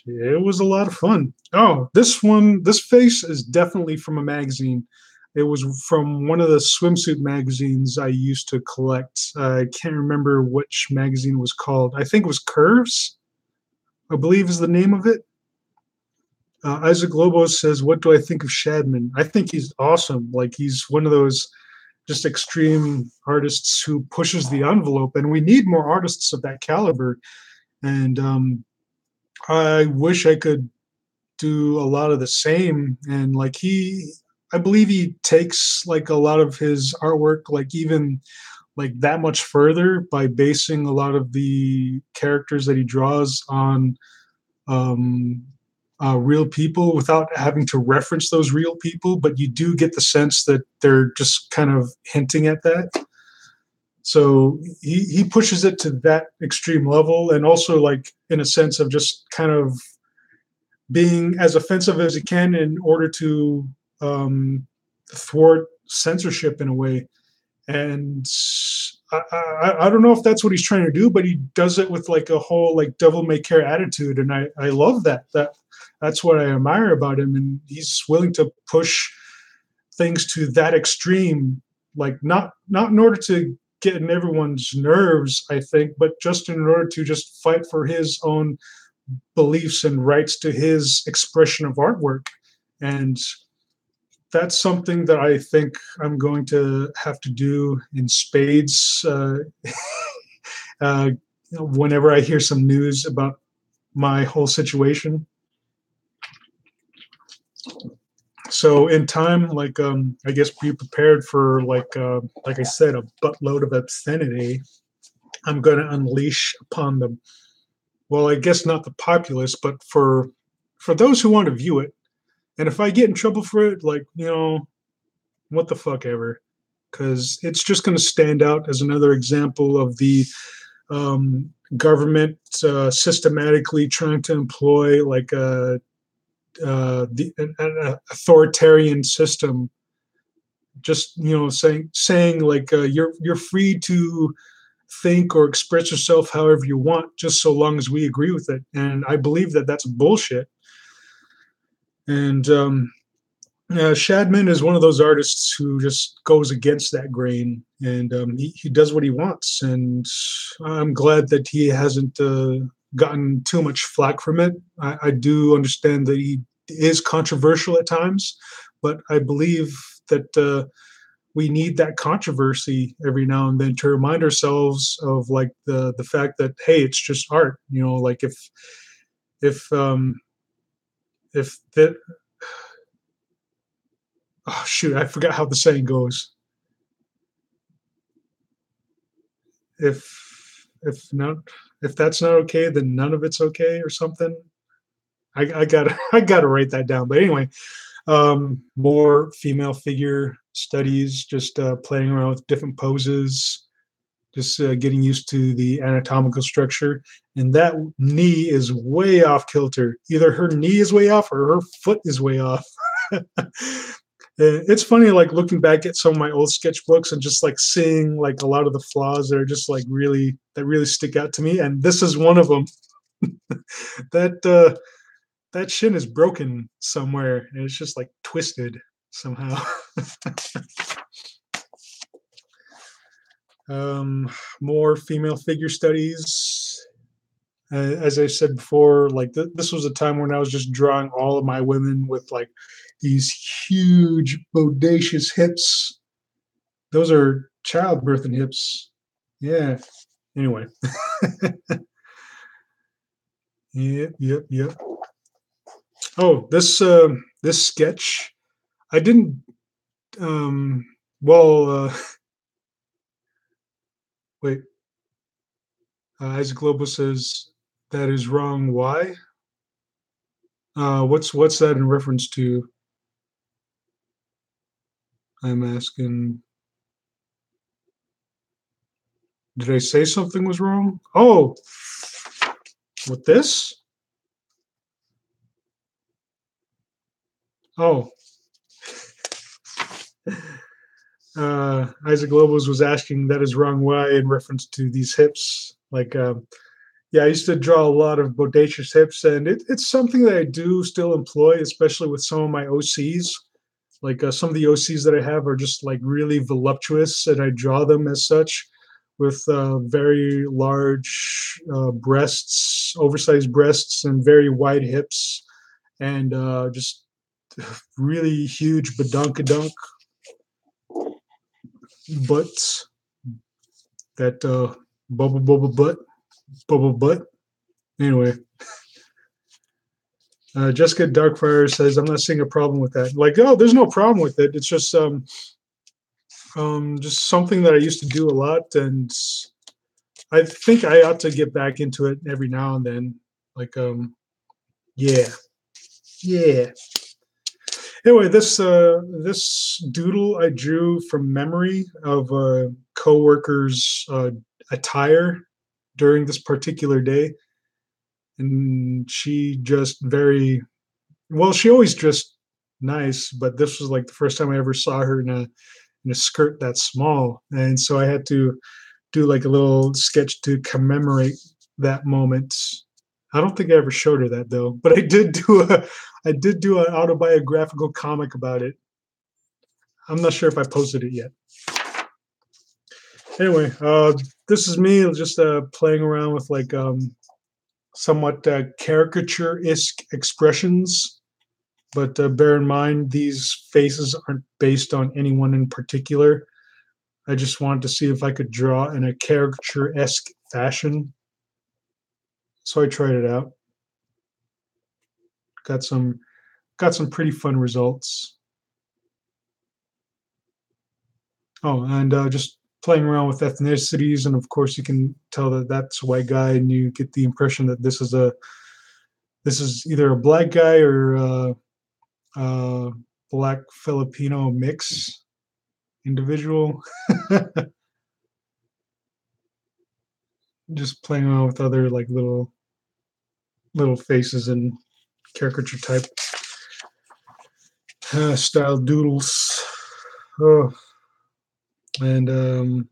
it was a lot of fun. Oh, this face is definitely from a magazine. It was from one of the swimsuit magazines I used to collect. I can't remember which magazine it was called. I think it was Curves, I believe is the name of it. Isaac Lobos says, what do I think of Shadman? I think he's awesome. Like, he's one of those just extreme artists who pushes the envelope, and we need more artists of that caliber. And I wish I could do a lot of the same. And like I believe he takes like a lot of his artwork, like even like that much further by basing a lot of the characters that he draws on real people without having to reference those real people, but you do get the sense that they're just kind of hinting at that. So he pushes it to that extreme level, and also like in a sense of just kind of being as offensive as he can in order to thwart censorship in a way. And I don't know if that's what he's trying to do, but he does it with like a whole like devil may care attitude, and I love that. That's what I admire about him, and he's willing to push things to that extreme, like not in order to get in everyone's nerves, I think, but just in order to just fight for his own beliefs and rights to his expression of artwork. And that's something that I think I'm going to have to do in spades whenever I hear some news about my whole situation. So in time, like I guess be prepared for like I said, a buttload of obscenity I'm going to unleash upon them. Well, I guess not the populace, but for those who want to view it. And if I get in trouble for it, like, what the fuck ever. because it's just going to stand out as another example of the government systematically trying to employ like an authoritarian system. Just saying like you're free to think or express yourself however you want, just so long as we agree with it. And I believe that that's bullshit. And Shadman is one of those artists who just goes against that grain, and he does what he wants. And I'm glad that he hasn't gotten too much flack from it. I do understand that he is controversial at times, but I believe that we need that controversy every now and then to remind ourselves of like the fact that, hey, it's just art. Like if that, oh shoot, I forgot how the saying goes. If that's not okay, then none of it's okay, or something. I gotta I gotta write that down. But anyway, more female figure studies, just playing around with different poses, just getting used to the anatomical structure. And that knee is way off kilter. Either her knee is way off or her foot is way off. It's funny, like looking back at some of my old sketchbooks and just like seeing like a lot of the flaws that are just like really stick out to me. And this is one of them. that that shin is broken somewhere and it's just like twisted somehow. More female figure studies. As I said before, like this was a time when I was just drawing all of my women with like these huge bodacious hips. Those are childbirthing hips. Yeah. Anyway. Yep. Oh, this sketch, I didn't. Well, wait. Isaac Lobo says that is wrong. Why? What's that in reference to? I'm asking. Did I say something was wrong? Oh, with this? Oh. Isaac Lobos was asking that is wrong why in reference to these hips. Like, yeah, I used to draw a lot of bodacious hips, and it's something that I do still employ, especially with some of my OCs. Like some of the OCs that I have are just like really voluptuous, and I draw them as such with very large breasts, oversized breasts, and very wide hips, and just really huge badonkadunk butts. That bubble butt. Anyway, Jessica Darkfire says, "I'm not seeing a problem with that." Like, oh, there's no problem with it. It's just something that I used to do a lot, and I think I ought to get back into it every now and then. Like, yeah. Anyway, this doodle I drew from memory of a coworker's attire during this particular day, and she just very well. She always dressed nice, but this was like the first time I ever saw her in a skirt that small, and so I had to do like a little sketch to commemorate that moment. I don't think I ever showed her that though, but I did do an autobiographical comic about it. I'm not sure if I posted it yet. Anyway, this is me just playing around with like somewhat caricature-esque expressions, but bear in mind these faces aren't based on anyone in particular. I just wanted to see if I could draw in a caricature-esque fashion. So I tried it out. Got some pretty fun results. Oh, and just playing around with ethnicities, and of course you can tell that that's a white guy, and you get the impression that this is either a black guy or a black Filipino mix. individual. Just playing around with other like little faces and caricature type style doodles. Oh, and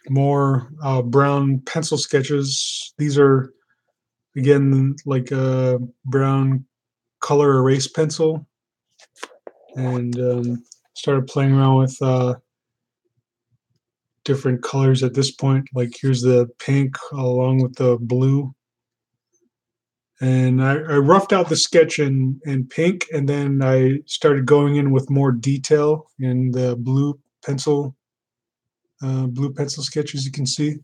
more brown pencil sketches. These are again like a brown color erase pencil, and started playing around with different colors at this point. Like here's the pink along with the blue, and I roughed out the sketch in pink, and then I started going in with more detail in the blue pencil sketch, as you can see.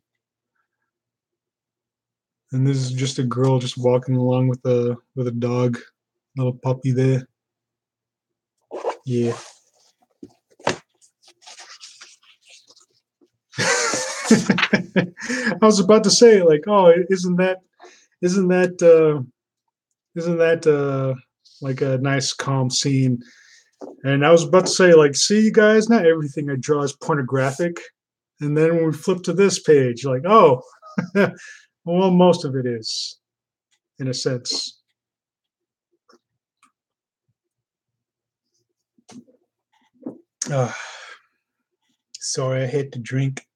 And this is just a girl just walking along with a dog, little puppy there. Yeah. I was about to say, like, oh, isn't that like a nice calm scene? And I was about to say, like, see, you guys, not everything I draw is pornographic. And then when we flip to this page, like, oh, well, most of it is, in a sense. Sorry, I had to drink.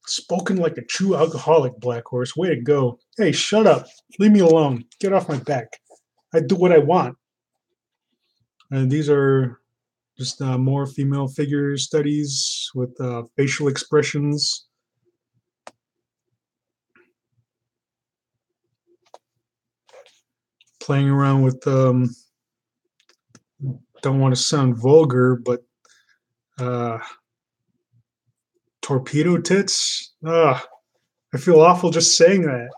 Spoken like a true alcoholic, Blackhorse. Way to go. Hey, shut up. Leave me alone. Get off my back. I do what I want. And these are just more female figure studies with facial expressions. Playing around with, don't want to sound vulgar, but torpedo tits. I feel awful just saying that.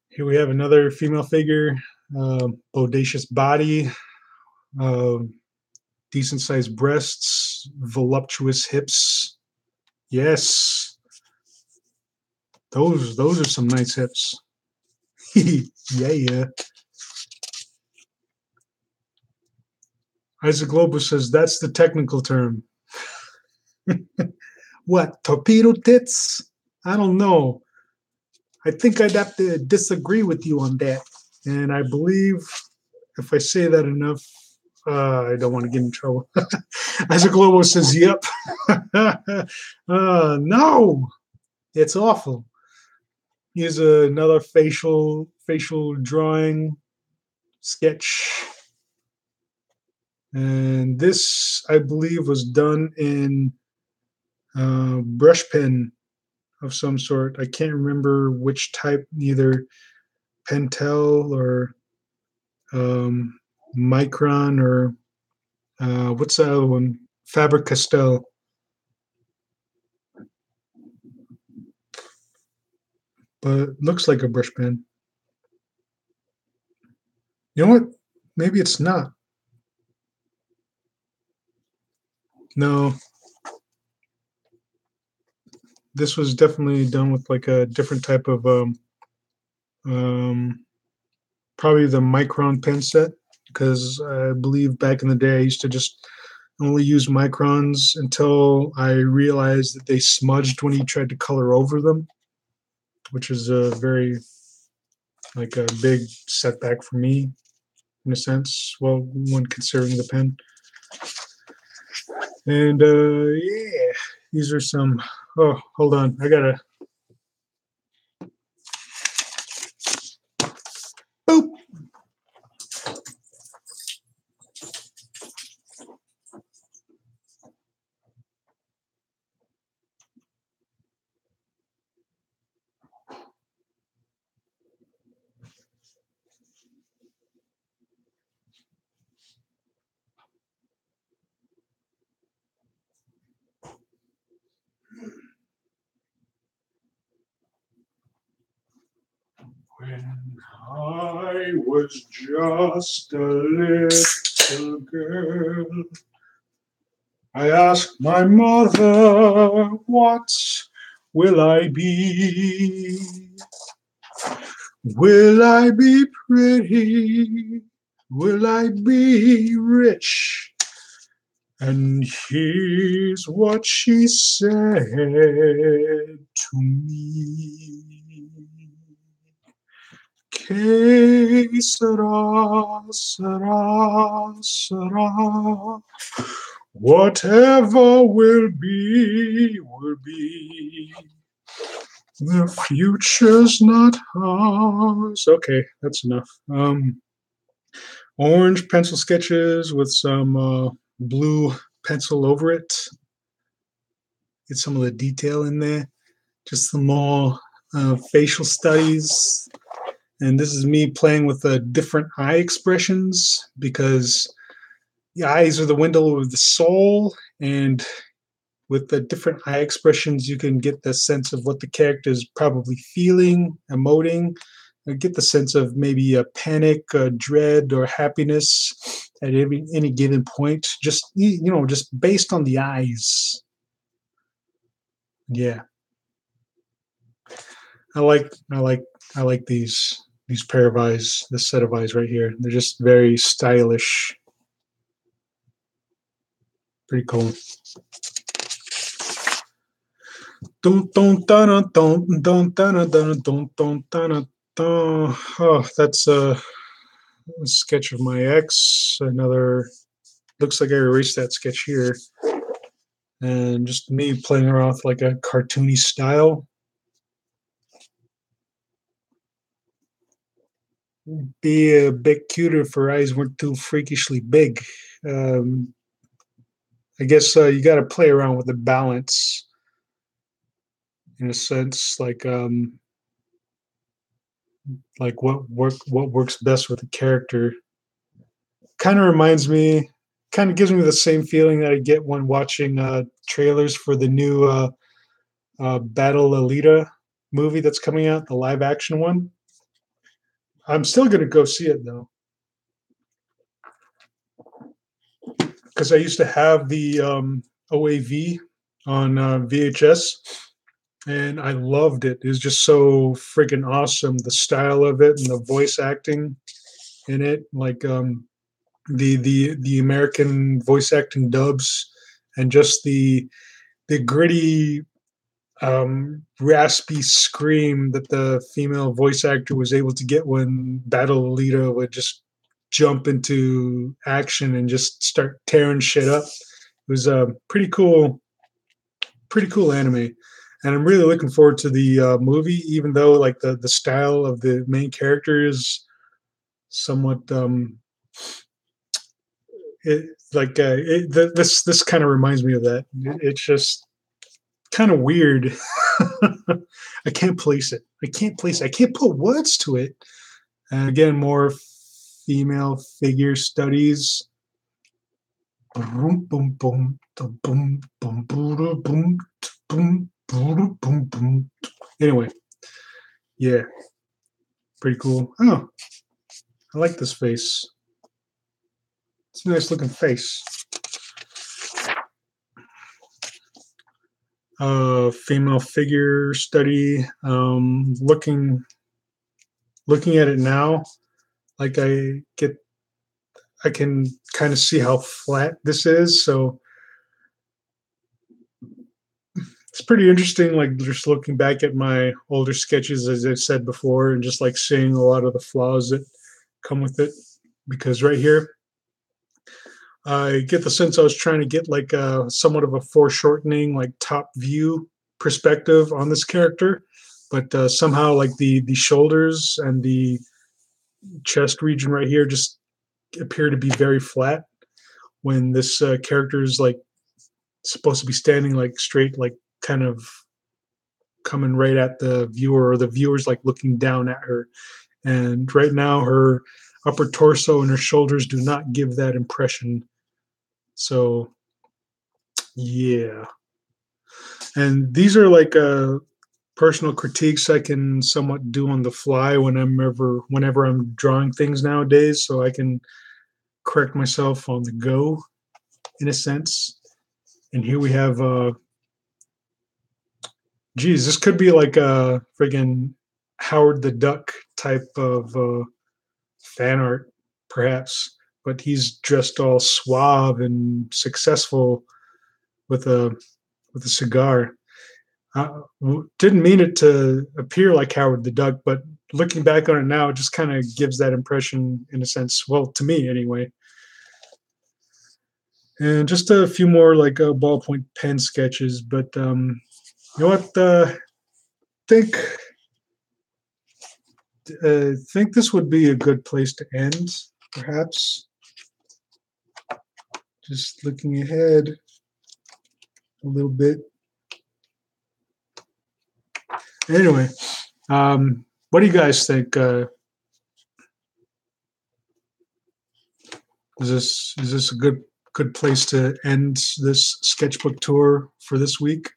Here we have another female figure, bodacious body, decent sized breasts, voluptuous hips. Yes, those are some nice hips. Yeah. Isaac Globus says that's the technical term. What, torpedo tits? I don't know. I think I'd have to disagree with you on that. And I believe if I say that enough, I don't want to get in trouble. Isaac Globus says, yep. No, it's awful. Here's another facial drawing sketch. And this, I believe, was done in brush pen of some sort. I can't remember which type, either Pentel or Micron or what's the other one? Faber-Castell. But it looks like a brush pen. You know what? Maybe it's not. No. This was definitely done with like a different type of probably the Micron pen set, because I believe back in the day I used to just only use Microns until I realized that they smudged when you tried to color over them, which is a very like a big setback for me in a sense, well, when considering the pen. And yeah, these are some, oh, hold on, I gotta, boop. When I was just a little girl, I asked my mother, what will I be? Will I be pretty? Will I be rich? And here's what she said to me. Que sera, sera, sera. Whatever will be, will be. The future's not ours. Okay, that's enough. Orange pencil sketches with some blue pencil over it. Get some of the detail in there. Just some more facial studies. And this is me playing with different eye expressions because the eyes are the window of the soul, and with the different eye expressions, you can get the sense of what the character is probably feeling, emoting, and get the sense of maybe a panic, dread, or happiness at any given point. Just just based on the eyes. Yeah, I like these pair of eyes, this set of eyes right here. They're just very stylish. Pretty cool. Oh, that's a sketch of my ex. Another, looks like I erased that sketch here. And just me playing around with like a cartoony style. Be a bit cuter if her eyes weren't too freakishly big. I guess you got to play around with the balance in a sense, like what works best with the character. Kind of reminds me, kind of gives me the same feeling that I get when watching trailers for the new Battle Alita movie that's coming out, the live action one. I'm still going to go see it though, because I used to have the OAV on VHS, and I loved it. It was just so freaking awesome. The style of it and the voice acting in it, like the American voice acting dubs, and just the gritty, raspy scream that the female voice actor was able to get when Battle Alita would just jump into action and just start tearing shit up. It was a pretty cool anime, and I'm really looking forward to the movie. Even though like the style of the main character is somewhat this kind of reminds me of that. It's just kind of weird. I can't place it. I can't put words to it. And again, more female figure studies. Boom, boom, boom, boom, boom, boom, boom, boom, boom, boom. Anyway, yeah, pretty cool. Oh, I like this face. It's a nice looking face. Female figure study. Looking at it now, like I can kind of see how flat this is. So it's pretty interesting, like just looking back at my older sketches, as I said before, and just like seeing a lot of the flaws that come with it. Because right here, I get the sense I was trying to get like a somewhat of a foreshortening, like top view perspective on this character, but somehow like the shoulders and the chest region right here just appear to be very flat when this character is like supposed to be standing like straight, like kind of coming right at the viewer, or the viewer's like looking down at her. And right now her upper torso and her shoulders do not give that impression. So yeah. And these are like personal critiques I can somewhat do on the fly whenever I'm drawing things nowadays, so I can correct myself on the go in a sense. And here we have geez, this could be like a friggin' Howard the Duck type of fan art, perhaps. But he's dressed all suave and successful with a cigar. Didn't mean it to appear like Howard the Duck, but looking back on it now, it just kind of gives that impression in a sense. Well, to me anyway. And just a few more like ballpoint pen sketches. But you know what? Think think this would be a good place to end, perhaps. Just looking ahead a little bit. Anyway, what do you guys think? Is this a good place to end this sketchbook tour for this week?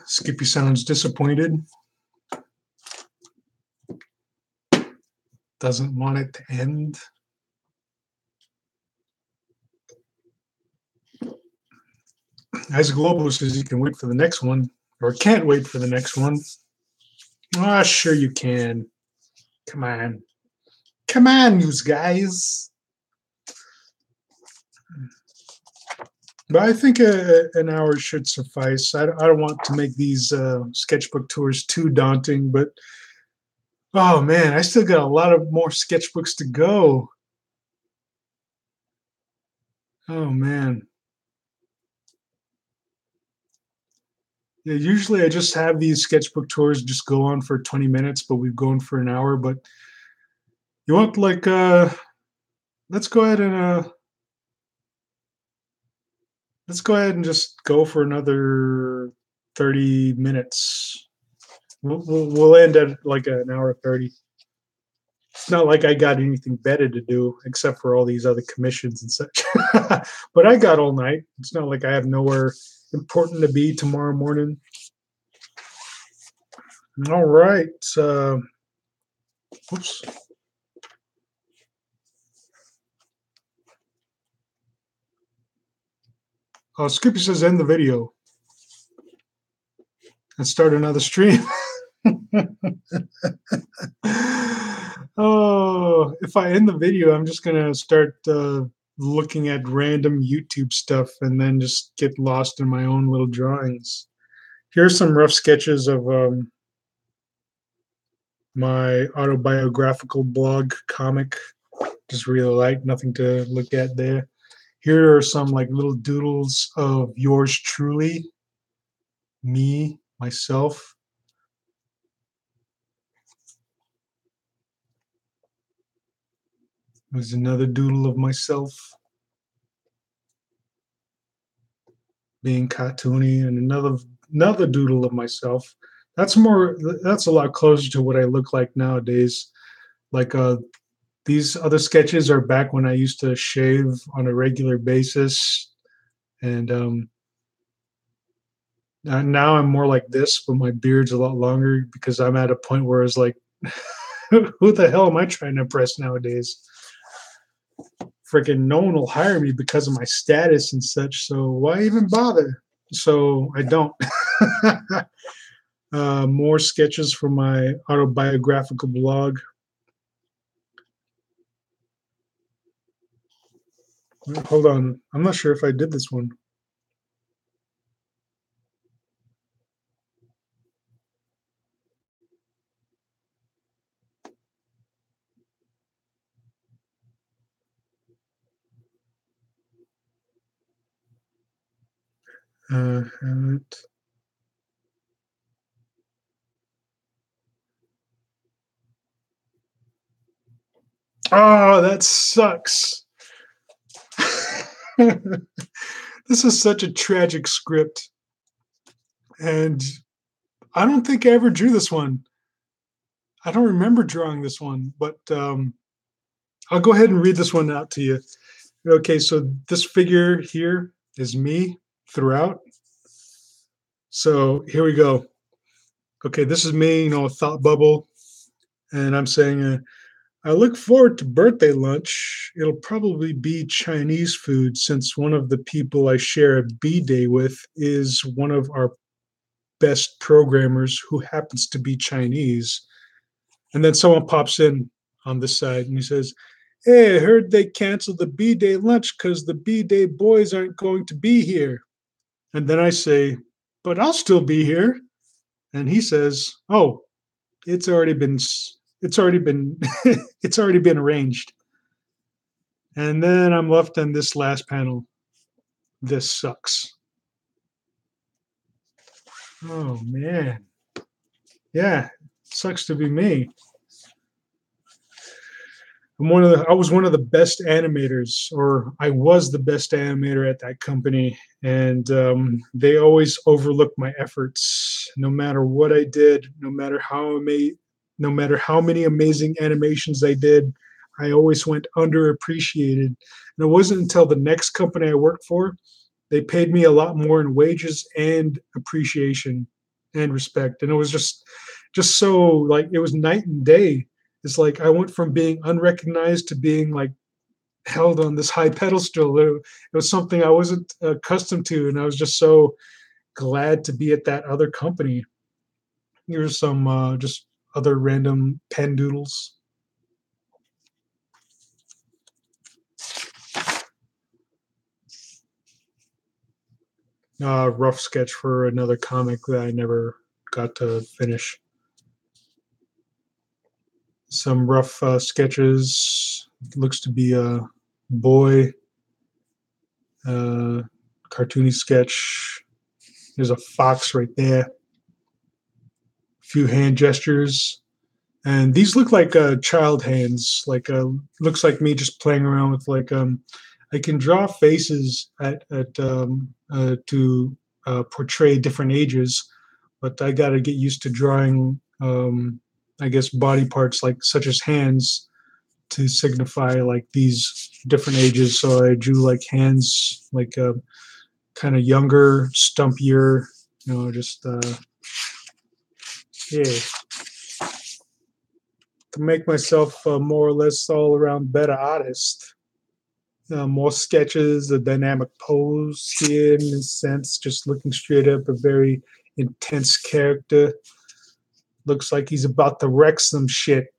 Skippy sounds disappointed. Doesn't want it to end. As Global says, you can wait for the next one, or can't wait for the next one. Ah, sure you can. Come on. Come on, you guys. But I think an hour should suffice. I don't want to make these sketchbook tours too daunting, but oh man, I still got a lot of more sketchbooks to go. Oh man. Yeah, usually I just have these sketchbook tours just go on for 20 minutes, but we've gone for an hour. But you want like let's go ahead and just go for another 30 minutes. We'll end at like an hour 30. It's not like I got anything better to do except for all these other commissions and such. But I got all night. It's not like I have nowhere important to be tomorrow morning. All right. Oops. Oh, Skippy says end the video and start another stream. Oh, if I end the video, I'm just gonna start looking at random YouTube stuff and then just get lost in my own little drawings. Here's some rough sketches of my autobiographical blog comic. Just really light, nothing to look at there. Here are some like little doodles of yours truly, me, myself. There's another doodle of myself being cartoony, and another doodle of myself. That's a lot closer to what I look like nowadays. Like these other sketches are back when I used to shave on a regular basis, and now I'm more like this, but my beard's a lot longer because I'm at a point where it's like, who the hell am I trying to impress nowadays? Freaking no one will hire me because of my status and such, so why even bother? So I don't. More sketches from my autobiographical blog. Hold on, I'm not sure if I did this one. Haven't. Oh, that sucks. This is such a tragic script. And I don't think I ever drew this one. I don't remember drawing this one, but I'll go ahead and read this one out to you. Okay, so this figure here is me throughout. So here we go. Okay, this is me, a thought bubble. And I'm saying, I look forward to birthday lunch. It'll probably be Chinese food since one of the people I share a B-day with is one of our best programmers who happens to be Chinese. And then someone pops in on this side and he says, "Hey, I heard they canceled the B-Day lunch because the B-Day boys aren't going to be here." And then I say, "But I'll still be here." And he says, "Oh, it's already been, it's already been, it's already been arranged." And then I'm left on this last panel. This sucks. Oh man. Yeah, sucks to be me. I was one of the best animators, or I was the best animator at that company, and they always overlooked my efforts, no matter what I did, no matter how many amazing animations I did. I always went underappreciated, and it wasn't until the next company I worked for, they paid me a lot more in wages and appreciation and respect, and it was just so like it was night and day. It's like I went from being unrecognized to being like held on this high pedestal. It was something I wasn't accustomed to, and I was just so glad to be at that other company. Here's some just other random pen doodles. Rough sketch for another comic that I never got to finish. Some rough sketches. Looks to be a boy. Cartoony sketch. There's a fox right there. A few hand gestures. And these look like child hands. Like looks like me just playing around with like I can draw faces to portray different ages, but I got to get used to drawing I guess body parts like such as hands to signify like these different ages. So I drew like hands like kind of younger, stumpier, just yeah, to make myself more or less all around better artist. More sketches, a dynamic pose here in a sense, just looking straight up, a very intense character. Looks like he's about to wreck some shit.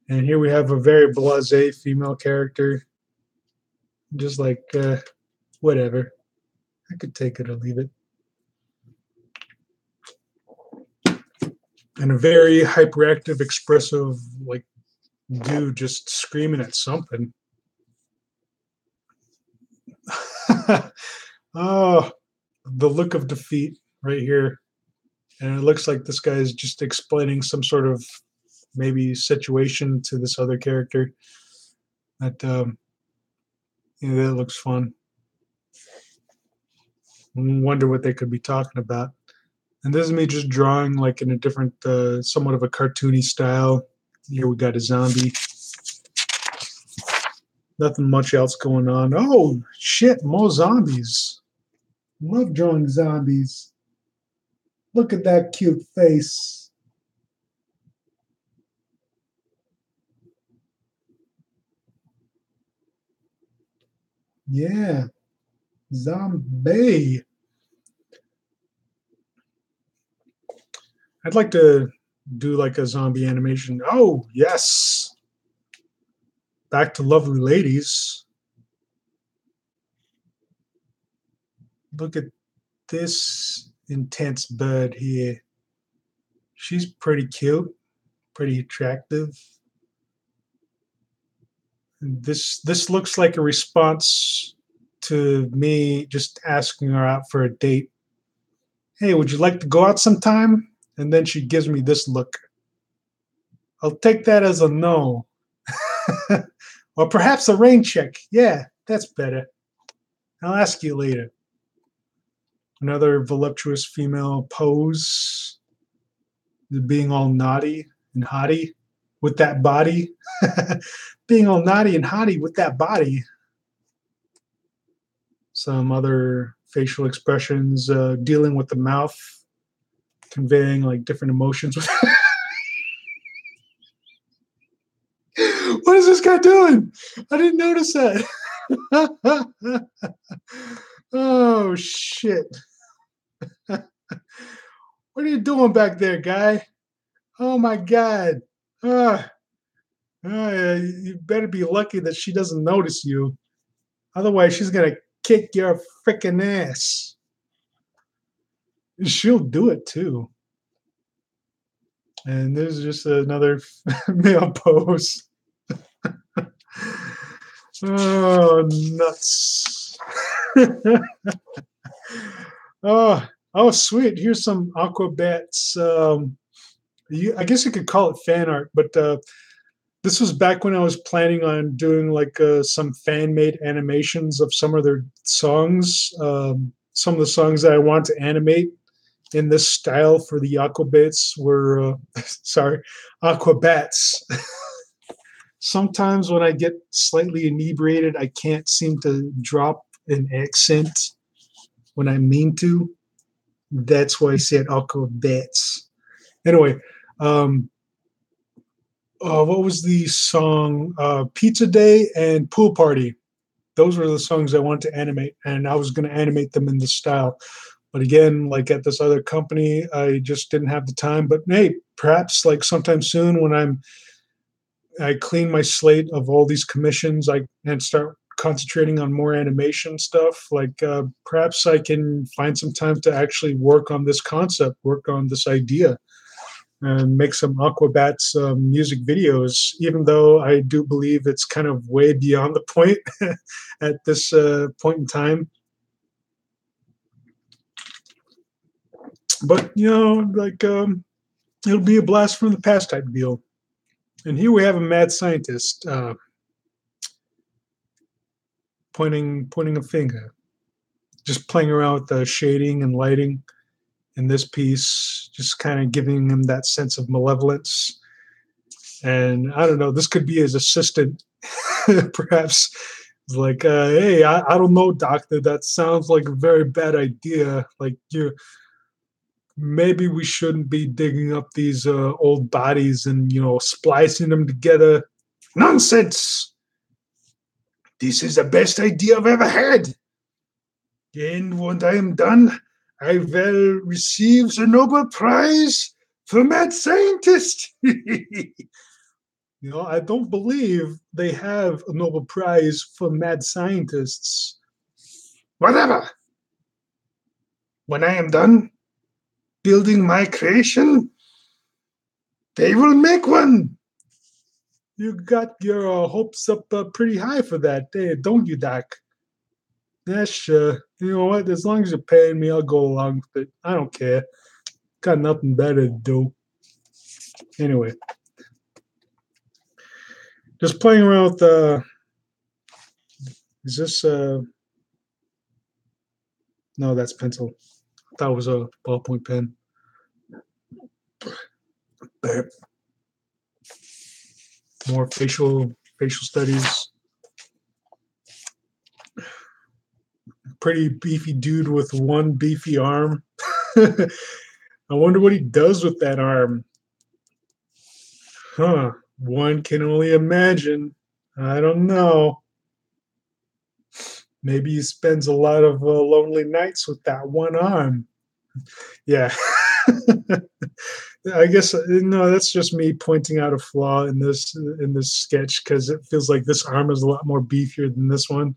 And here we have a very blasé female character. Just like, whatever. I could take it or leave it. And a very hyperactive, expressive, like, dude just screaming at something. Oh, the look of defeat right here. And it looks like this guy is just explaining some sort of maybe situation to this other character. That that looks fun. Wonder what they could be talking about. And this is me just drawing like in a different, somewhat of a cartoony style. Here we got a zombie. Nothing much else going on. Oh shit, more zombies. Love drawing zombies. Look at that cute face. Yeah, zombie. I'd like to do like a zombie animation. Oh, yes. Back to lovely ladies. Look at this intense bird here. She's pretty cute, pretty attractive. This looks like a response to me just asking her out for a date. Hey, would you like to go out sometime? And then she gives me this look. I'll take that as a no. Or perhaps a rain check. Yeah, that's better. I'll ask you later. Another voluptuous female pose. Being all naughty and haughty with that body. Being all naughty and haughty with that body. Some other facial expressions, dealing with the mouth, conveying like different emotions. What is this guy doing? I didn't notice that. Oh shit. What are you doing back there, guy? Oh my god. Ah, you better be lucky that she doesn't notice you. Otherwise, she's gonna kick your frickin' ass. She'll do it too. And there's just another male pose. Oh, nuts. Oh, sweet. Here's some Aquabats. I guess you could call it fan art, but this was back when I was planning on doing like some fan made animations of some of their songs. Some of the songs that I want to animate in this style for the Aquabats were, sorry, Aquabats. Sometimes when I get slightly inebriated, I can't seem to drop an accent when I mean to. That's why I said Aquabats. Anyway, um, what was the song? Pizza Day and Pool Party. Those were the songs I wanted to animate, and I was going to animate them in this style. But again, like at this other company, I just didn't have the time. But hey, perhaps like sometime soon when I clean my slate of all these commissions, and start concentrating on more animation stuff. Like perhaps I can find some time to actually work on this concept, work on this idea, and make some Aquabats music videos. Even though I do believe it's kind of way beyond the point at this point in time. But like it'll be a blast from the past type deal. And here we have a mad scientist pointing a finger, just playing around with the shading and lighting in this piece, just kind of giving him that sense of malevolence. And I don't know, this could be his assistant, perhaps. It's like, hey, I don't know, doctor. That sounds like a very bad idea. Like maybe we shouldn't be digging up these old bodies and splicing them together. Nonsense! This is the best idea I've ever had. And when I am done, I will receive the Nobel Prize for mad scientist. I don't believe they have a Nobel Prize for mad scientists. Whatever. When I am done building my creation, they will make one. You got your hopes up pretty high for that, don't you, Doc? Yeah, sure. You know what? As long as you're paying me, I'll go along with it. I don't care. Got nothing better to do. Anyway, just playing around with is this no, that's pencil. I thought it was a ballpoint pen. There. More facial studies. Pretty beefy dude with one beefy arm. I wonder what he does with that arm. Huh. One can only imagine. I don't know. Maybe he spends a lot of lonely nights with that one arm. Yeah. I guess no, that's just me pointing out a flaw in this sketch because it feels like this arm is a lot more beefier than this one.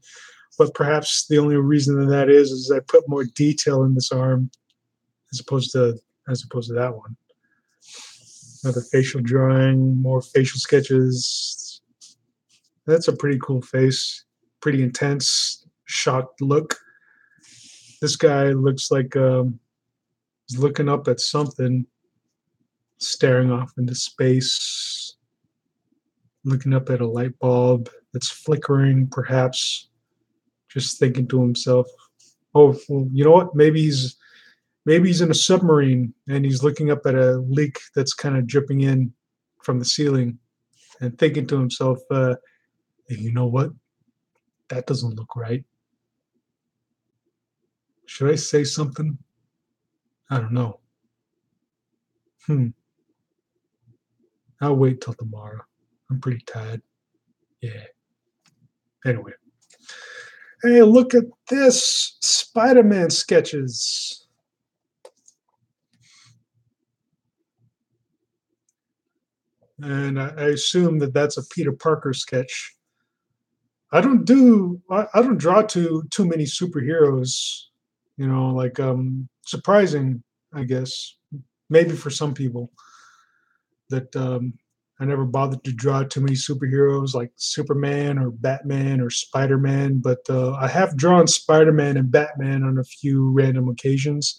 But perhaps the only reason that is I put more detail in this arm as opposed to that one. Another facial drawing, more facial sketches. That's a pretty cool face, pretty intense, shocked look. This guy looks like he's looking up at something, staring off into space, looking up at a light bulb that's flickering, perhaps, just thinking to himself, "Oh, well, you know what? Maybe he's in a submarine and he's looking up at a leak that's kind of dripping in from the ceiling and thinking to himself, hey, you know what? That doesn't look right. Should I say something? I don't know. I'll wait till tomorrow. I'm pretty tired. Yeah. Anyway, Hey, look at this, Spider-Man sketches. And I assume that that's a Peter Parker sketch. I don't draw too many superheroes, like surprising, I guess. Maybe for some people that I never bothered to draw too many superheroes like Superman or Batman or Spider-Man, but I have drawn Spider-Man and Batman on a few random occasions.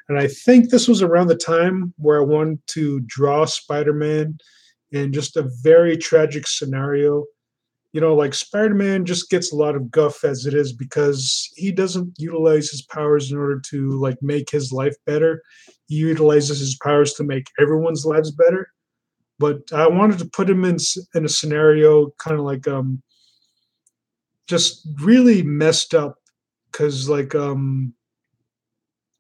And I think this was around the time where I wanted to draw Spider-Man in just a very tragic scenario. Like Spider-Man just gets a lot of guff as it is because he doesn't utilize his powers in order to like make his life better. He utilizes his powers to make everyone's lives better. But I wanted to put him in a scenario kind of like just really messed up because like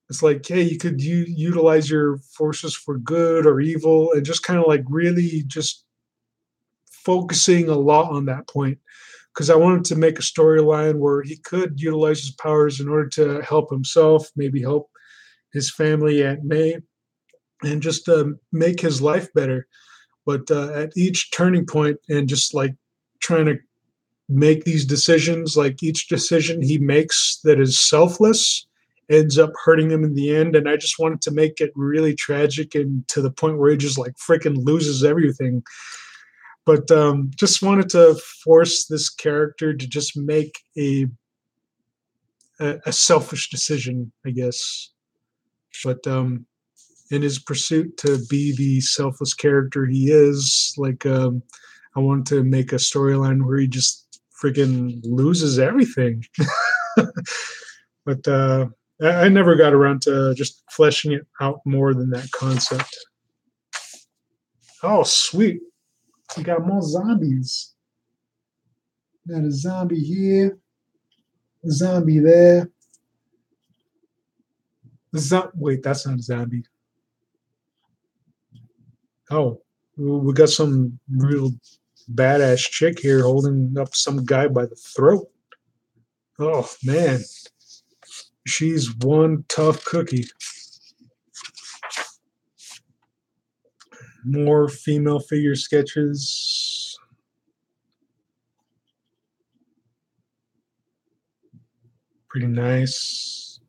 it's like, hey, you could utilize your forces for good or evil, and just kind of like really just focusing a lot on that point because I wanted to make a storyline where he could utilize his powers in order to help himself, maybe help his family, Aunt May, and just make his life better. But at each turning point and just like trying to make these decisions, like each decision he makes that is selfless ends up hurting him in the end. And I just wanted to make it really tragic and to the point where he just like freaking loses everything. But just wanted to force this character to just make a selfish decision, I guess. But in his pursuit to be the selfless character he is, like I wanted to make a storyline where he just freaking loses everything. But I never got around to just fleshing it out more than that concept. Oh, sweet. We got more zombies. Got a zombie here, a zombie there. Wait, that's not a zombie. Oh, we got some real badass chick here holding up some guy by the throat. Oh, man. She's one tough cookie. More female figure sketches. Pretty nice.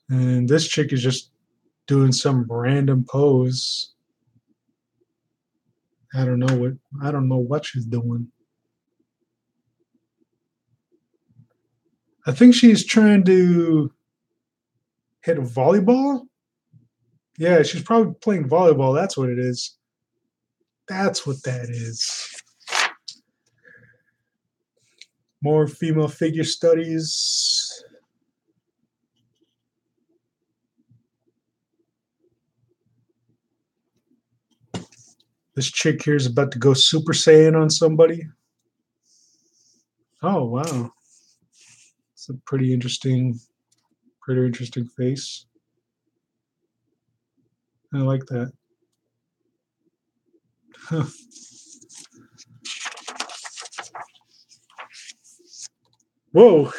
And this chick is just doing some random pose. I don't know what she's doing. I think she's trying to hit a volleyball. Yeah, she's probably playing volleyball. That's what it is. That's what that is. More female figure studies. This chick here is about to go Super Saiyan on somebody. Oh, wow. It's a pretty interesting face. I like that. Huh. Whoa.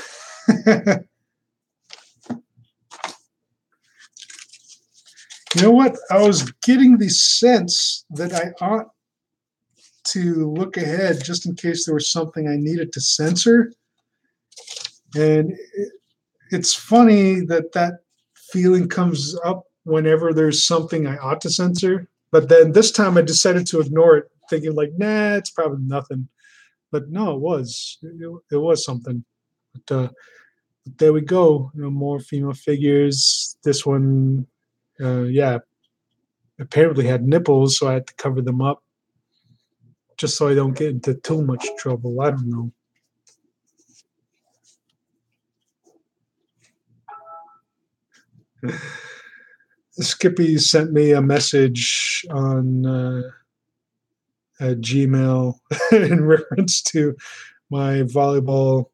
You know what? I was getting the sense that I ought to look ahead just in case there was something I needed to censor. And it's funny that feeling comes up whenever there's something I ought to censor. But then this time I decided to ignore it, thinking like, nah, it's probably nothing. But no, it was. It was something. But there we go. More female figures. This one, yeah, apparently had nipples, so I had to cover them up just so I don't get into too much trouble. I don't know. Skippy sent me a message on Gmail in reference to my volleyball,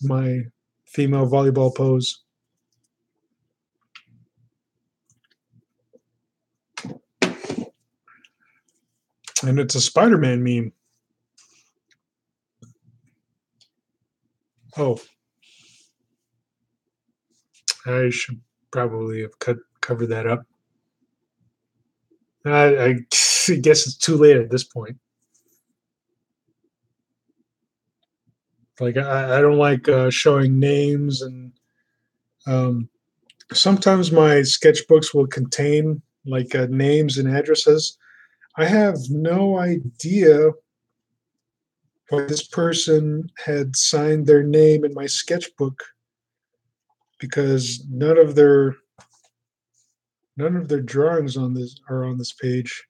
my female volleyball pose. And it's a Spider-Man meme. Oh, I should probably have covered that up. I guess it's too late at this point. Like I don't like showing names, and um, sometimes my sketchbooks will contain like names and addresses. I have no idea why this person had signed their name in my sketchbook because none of their drawings on this are on this page.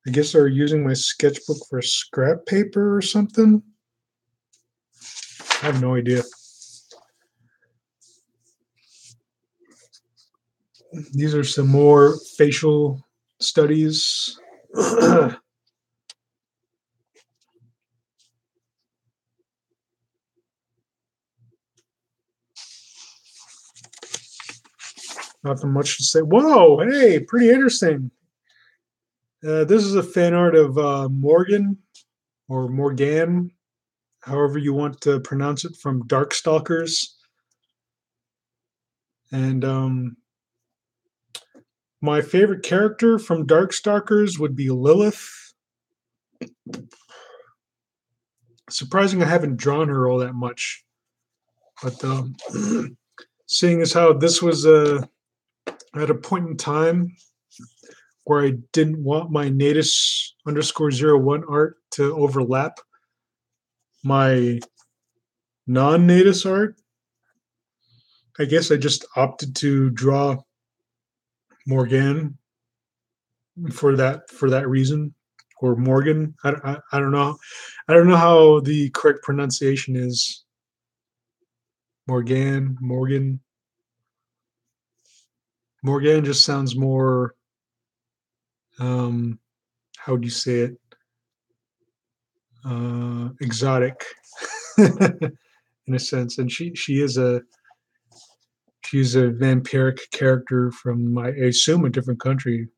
I guess they're using my sketchbook for scrap paper or something. I have no idea. These are some more facial studies. Nothing much to say. Whoa, hey, pretty interesting. This is a fan art of Morgan or Morgan, however you want to pronounce it, from Darkstalkers. And my favorite character from Darkstalkers would be Lilith. Surprising I haven't drawn her all that much. But seeing as how this was at a point in time where I didn't want my natus_01 art to overlap my non-natus art, I guess I just opted to draw Morgan for that reason, or Morgan. I don't know. I don't know how the correct pronunciation is. Morgan. Morgan just sounds more. How do you say it? Exotic, in a sense, and she's a vampiric character from, I assume, a different country.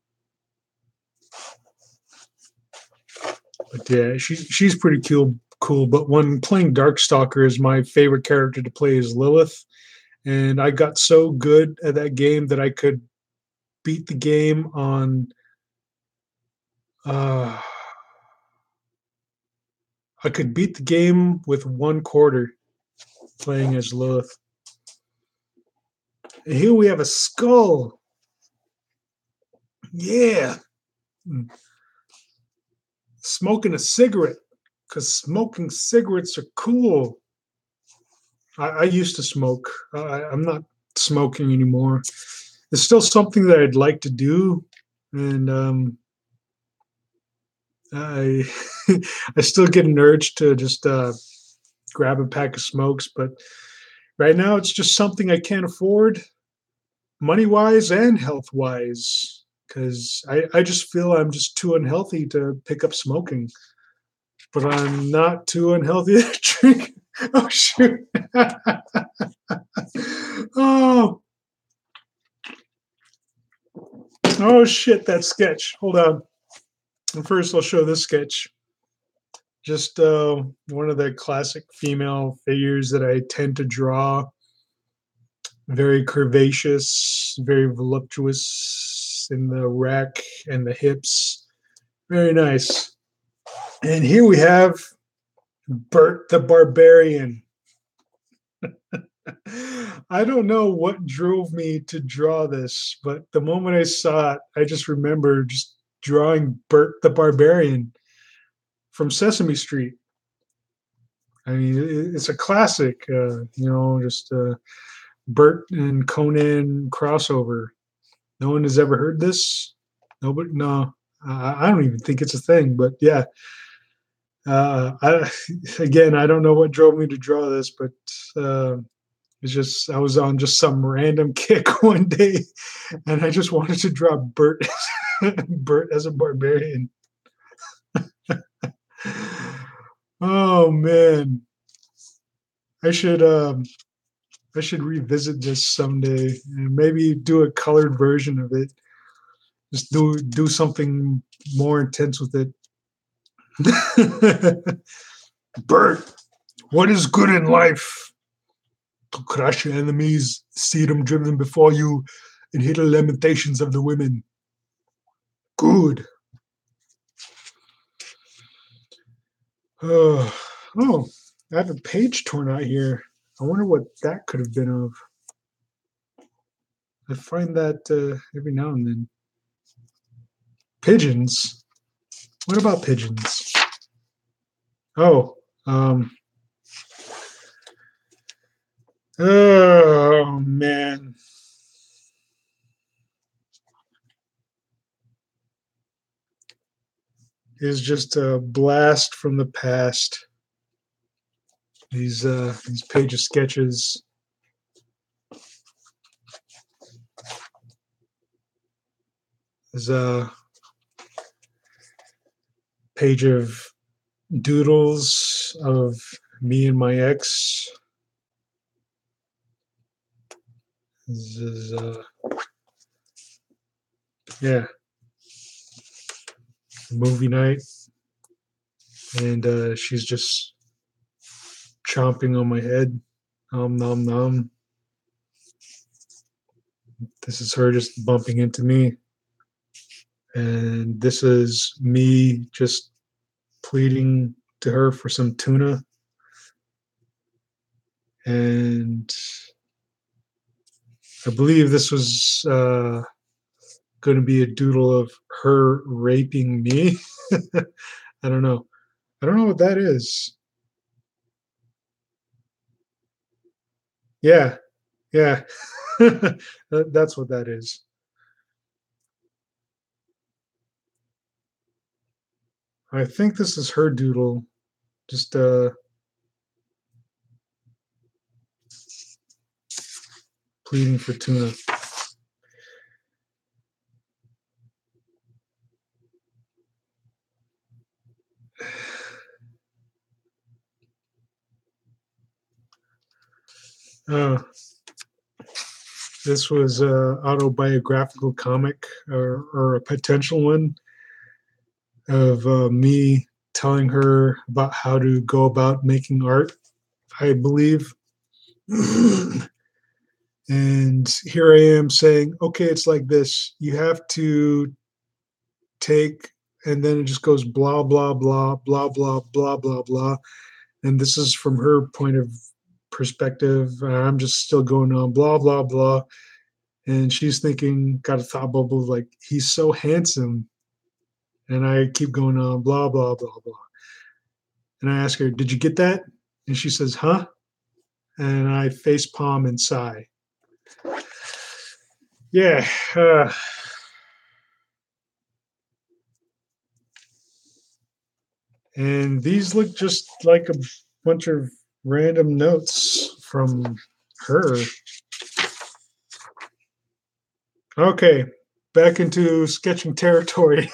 But yeah, she's pretty cool. But when playing Darkstalkers, my favorite character to play is Lilith, and I got so good at that game that I could beat the game on. I could beat the game with 1/4 playing as Lilith. And here we have a skull. Yeah. Smoking a cigarette, because smoking cigarettes are cool. I used to smoke. I'm not smoking anymore. It's still something that I'd like to do, and I I still get an urge to just grab a pack of smokes, but right now it's just something I can't afford, money wise and health wise, because I just feel I'm just too unhealthy to pick up smoking. But I'm not too unhealthy to drink. Oh shoot! Oh, oh shit! That sketch. Hold on. And first, I'll show this sketch. Just one of the classic female figures that I tend to draw. Very curvaceous, very voluptuous in the rack and the hips. Very nice. And here we have Burt the Barbarian. I don't know what drove me to draw this, but the moment I saw it, I just remember just drawing Burt the Barbarian from Sesame Street. I mean, it's a classic, just Burt and Conan crossover. No one has ever heard this. Nobody, no, I don't even think it's a thing. But yeah, I don't know what drove me to draw this, but it's just I was on just some random kick one day, and I just wanted to draw Burt, Burt as a barbarian. Oh man, I should revisit this someday and maybe do a colored version of it. Just do something more intense with it. Burt, what is good in life? To crush your enemies, see them driven before you, and hear the lamentations of the women. Good. Oh, I have a page torn out here. I wonder what that could have been of. I find that every now and then. Pigeons? What about pigeons? Oh, oh man. Is just a blast from the past. These page of sketches. There's a page of doodles of me and my ex. This is yeah, movie night, and she's just chomping on my head. Nom nom nom. This is her just bumping into me, and this is me just pleading to her for some tuna. And I believe this was going to be a doodle of her raping me. I don't know. I don't know what that is. Yeah, yeah. That's what that is. I think this is her doodle. Just pleading for tuna. This was an autobiographical comic, or a potential one, of me telling her about how to go about making art, I believe. And here I am saying, okay, it's like this. You have to take, and then it just goes blah, blah, blah, blah, blah, blah, blah, blah. And this is from her point of perspective. I'm just still going on blah, blah, blah. And she's thinking, got a thought bubble like, he's so handsome. And I keep going on blah, blah, blah, blah. And I ask her, did you get that? And she says, huh? And I face palm and sigh. Yeah. And these look just like a bunch of random notes from her. Okay, back into sketching territory.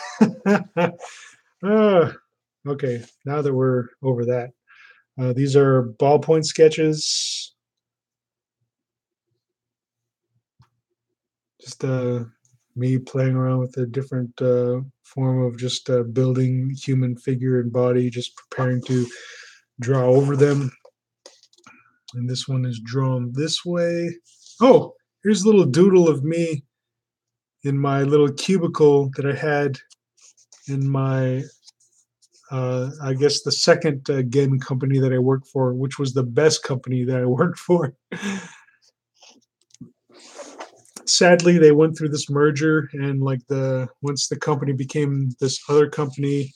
Okay, now that we're over that. These are ballpoint sketches. Just me playing around with a different form of just building human figure and body, just preparing to draw over them. And this one is drawn this way. Oh, here's a little doodle of me in my little cubicle that I had in my, I guess, the second gaming company that I worked for, which was the best company that I worked for. Sadly, they went through this merger, and like once the company became this other company,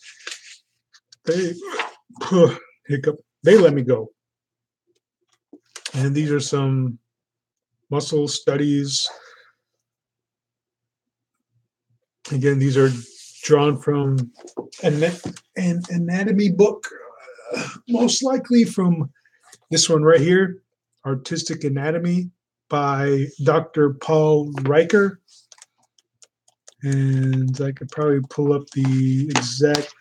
they hiccup, they let me go. And these are some muscle studies. Again, these are drawn from an anatomy book, most likely from this one right here, Artistic Anatomy by Dr. Paul Riker. And I could probably pull up the exact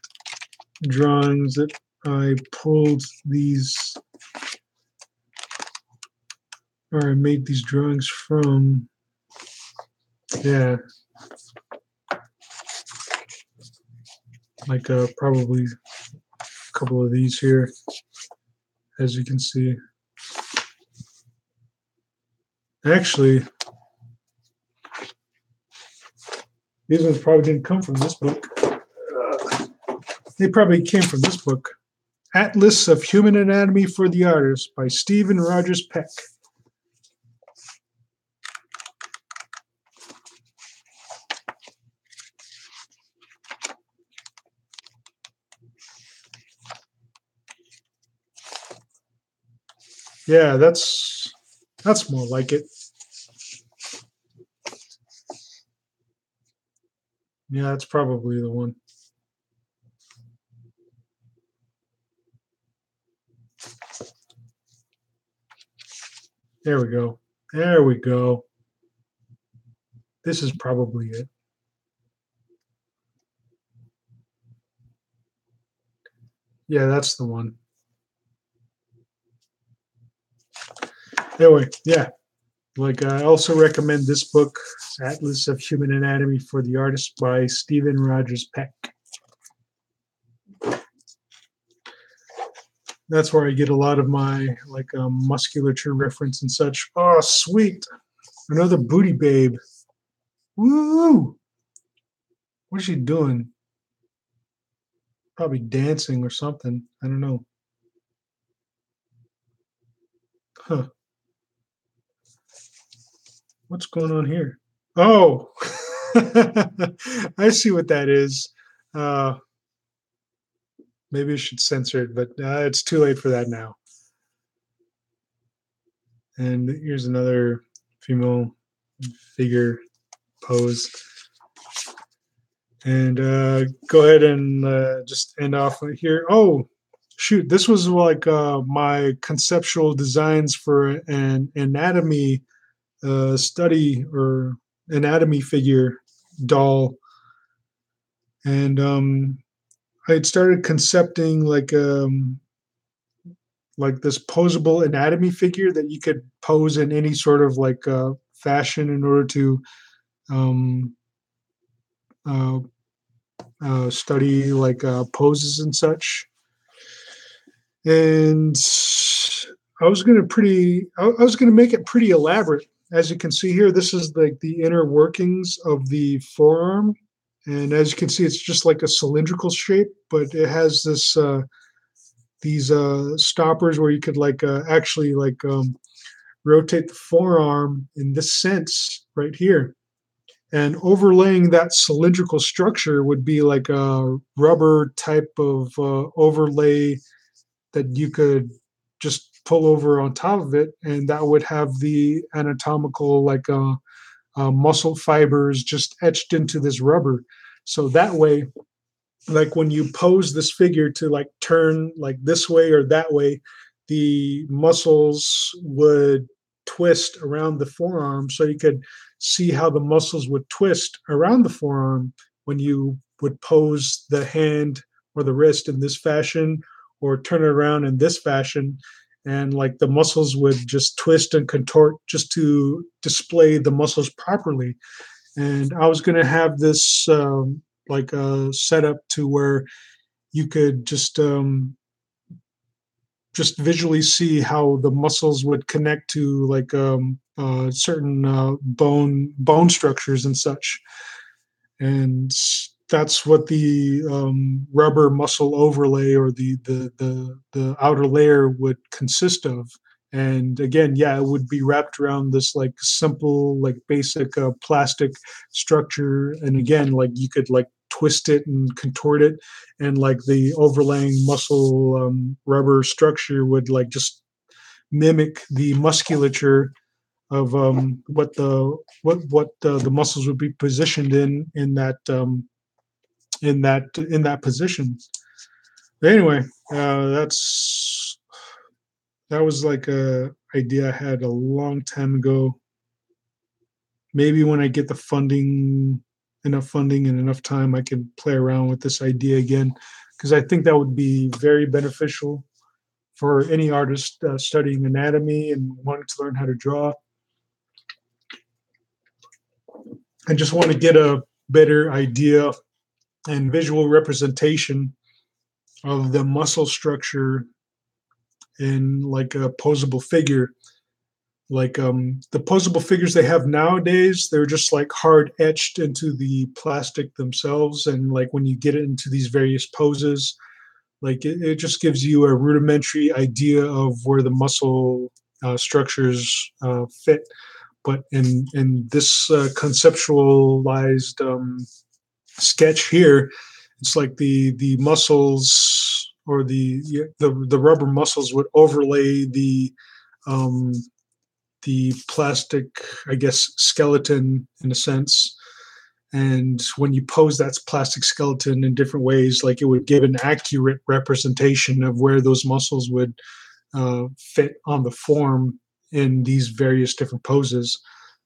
drawings that I pulled these, or I made these drawings from. Yeah. like probably a couple of these here, as you can see. Actually, these ones probably didn't come from this book. They probably came from this book, Atlas of Human Anatomy for the Artist by Stephen Rogers Peck. Yeah, that's more like it. Yeah, that's probably the one. There we go. There we go. This is probably it. Yeah, that's the one. Anyway, yeah. Like, I also recommend this book, Atlas of Human Anatomy for the Artist by Stephen Rogers Peck. That's where I get a lot of my musculature reference and such. Oh, sweet. Another booty babe. Woo! What is she doing? Probably dancing or something. I don't know. Huh. What's going on here? Oh, I see what that is. Maybe I should censor it, but it's too late for that now. And here's another female figure pose. And go ahead and just end off here. Oh, shoot. This was like my conceptual designs for an anatomy study or anatomy figure doll. And I had started concepting like this posable anatomy figure that you could pose in any sort of fashion in order to um, uh, study poses and such. And I was gonna make it pretty elaborate. As you can see here, this is like the inner workings of the forearm, and as you can see, it's just like a cylindrical shape, but it has this these stoppers where you could actually rotate the forearm in this sense right here. And overlaying that cylindrical structure would be like a rubber type of overlay that you could just pull over on top of it, and that would have the anatomical muscle fibers just etched into this rubber. So that way, like when you pose this figure to like turn like this way or that way, the muscles would twist around the forearm, so you could see how the muscles would twist around the forearm when you would pose the hand or the wrist in this fashion or turn it around in this fashion, and like the muscles would just twist and contort just to display the muscles properly. And I was going to have this set up to where you could just visually see how the muscles would connect to certain bone structures and such. And that's what the rubber muscle overlay or the outer layer would consist of. And again, yeah, it would be wrapped around this like simple, like basic plastic structure. And again, like you could like twist it and contort it, and like the overlaying muscle rubber structure would like just mimic the musculature of the muscles would be positioned in that position. But anyway, that was like a idea I had a long time ago. Maybe when I get enough funding and enough time, I can play around with this idea again, because I think that would be very beneficial for any artist studying anatomy and wanting to learn how to draw. I just want to get a better idea and visual representation of the muscle structure in like a posable figure. Like the posable figures they have nowadays, they're just like hard etched into the plastic themselves. And like when you get it into these various poses, like it just gives you a rudimentary idea of where the muscle structures fit. But in this conceptualized sketch here, it's like the muscles or the rubber muscles would overlay um, the plastic, I guess, skeleton in a sense. And when you pose that plastic skeleton in different ways, like it would give an accurate representation of where those muscles would fit on the form in these various different poses.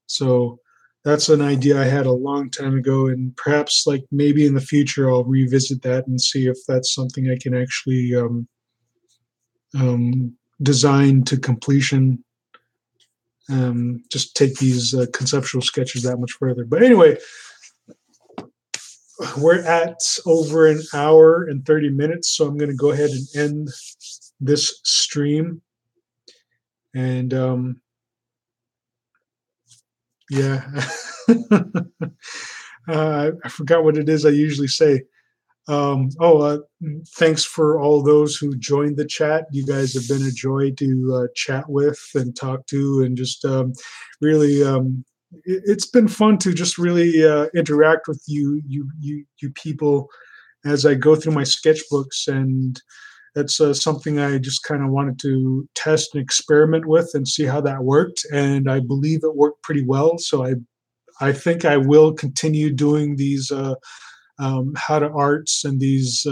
So that's an idea I had a long time ago, and perhaps like maybe in the future I'll revisit that and see if that's something I can actually design to completion. Just take these conceptual sketches that much further. But anyway, we're at over an hour and 30 minutes, so I'm going to go ahead and end this stream. And yeah, I forgot what it is I usually say. Thanks for all those who joined the chat. You guys have been a joy to chat with and talk to, and just really, it's been fun to just really interact with you people as I go through my sketchbooks, and that's something I just kind of wanted to test and experiment with and see how that worked, and I believe it worked pretty well. So I think I will continue doing these. How to arts and these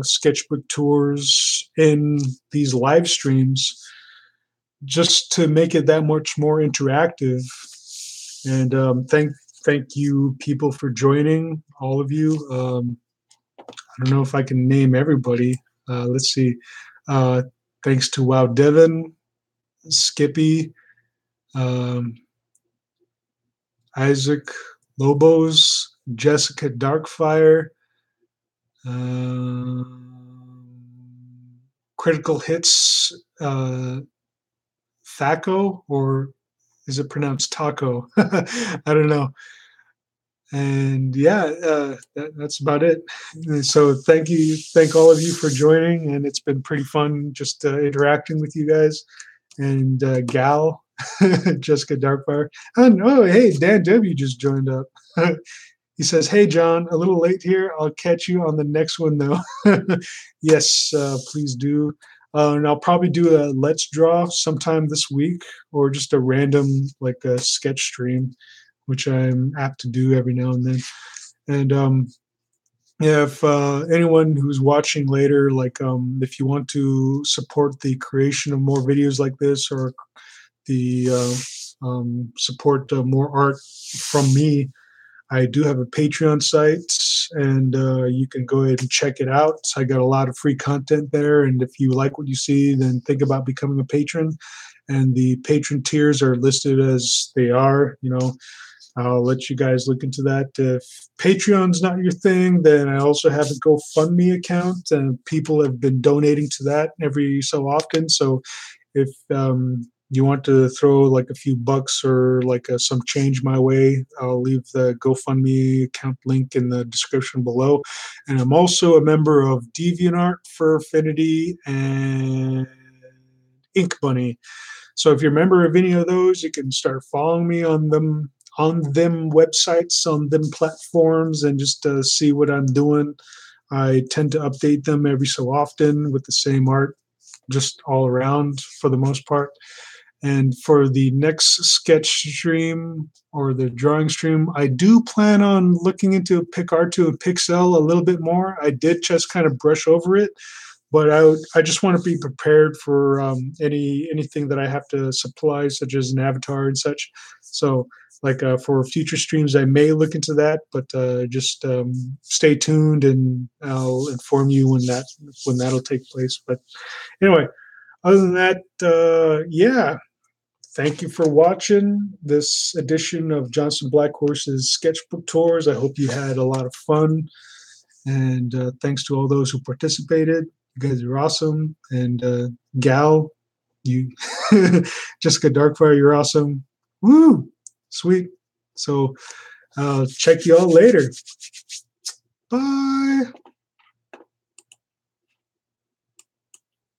sketchbook tours in these live streams just to make it that much more interactive. And thank you people for joining, all of you. I don't know if I can name everybody. Let's see. Thanks to Wow Devin, Skippy, um, Isaac Lobos, Jessica Darkfire, Critical Hits, Thaco, or is it pronounced Taco? I don't know. And yeah, that's about it. So thank all of you for joining, and it's been pretty fun just interacting with you guys. And Gal, Jessica Darkfire, and oh hey, Dan W just joined up. He says, "Hey John, a little late here. I'll catch you on the next one though." Yes, please do. And I'll probably do a Let's Draw sometime this week, or just a random like a sketch stream, which I'm apt to do every now and then. And yeah, if anyone who's watching later, like if you want to support the creation of more videos like this, or the support more art from me, I do have a Patreon site, and you can go ahead and check it out. I got a lot of free content there, and if you like what you see, then think about becoming a patron. And the patron tiers are listed as they are. You know, I'll let you guys look into that. If Patreon's not your thing, then I also have a GoFundMe account, and people have been donating to that every so often. So if you want to throw like a few bucks or like some change my way, I'll leave the GoFundMe account link in the description below. And I'm also a member of DeviantArt, Fur Affinity, and Ink Bunny. So if you're a member of any of those, you can start following me on them websites, on them platforms, and just see what I'm doing. I tend to update them every so often with the same art, just all around for the most part. And for the next sketch stream or the drawing stream, I do plan on looking into PicArt2 and Pixel a little bit more. I did just kind of brush over it, but I just want to be prepared for anything that I have to supply, such as an avatar and such. So like for future streams, I may look into that, but just stay tuned, and I'll inform you when that'll take place. But anyway, other than that, yeah. Thank you for watching this edition of Johnston Blackhorse's Sketchbook Tours. I hope you had a lot of fun. And thanks to all those who participated. You guys are awesome. And Gal, you, Jessica Darkfire, you're awesome. Woo! Sweet. So I'll check you all later. Bye.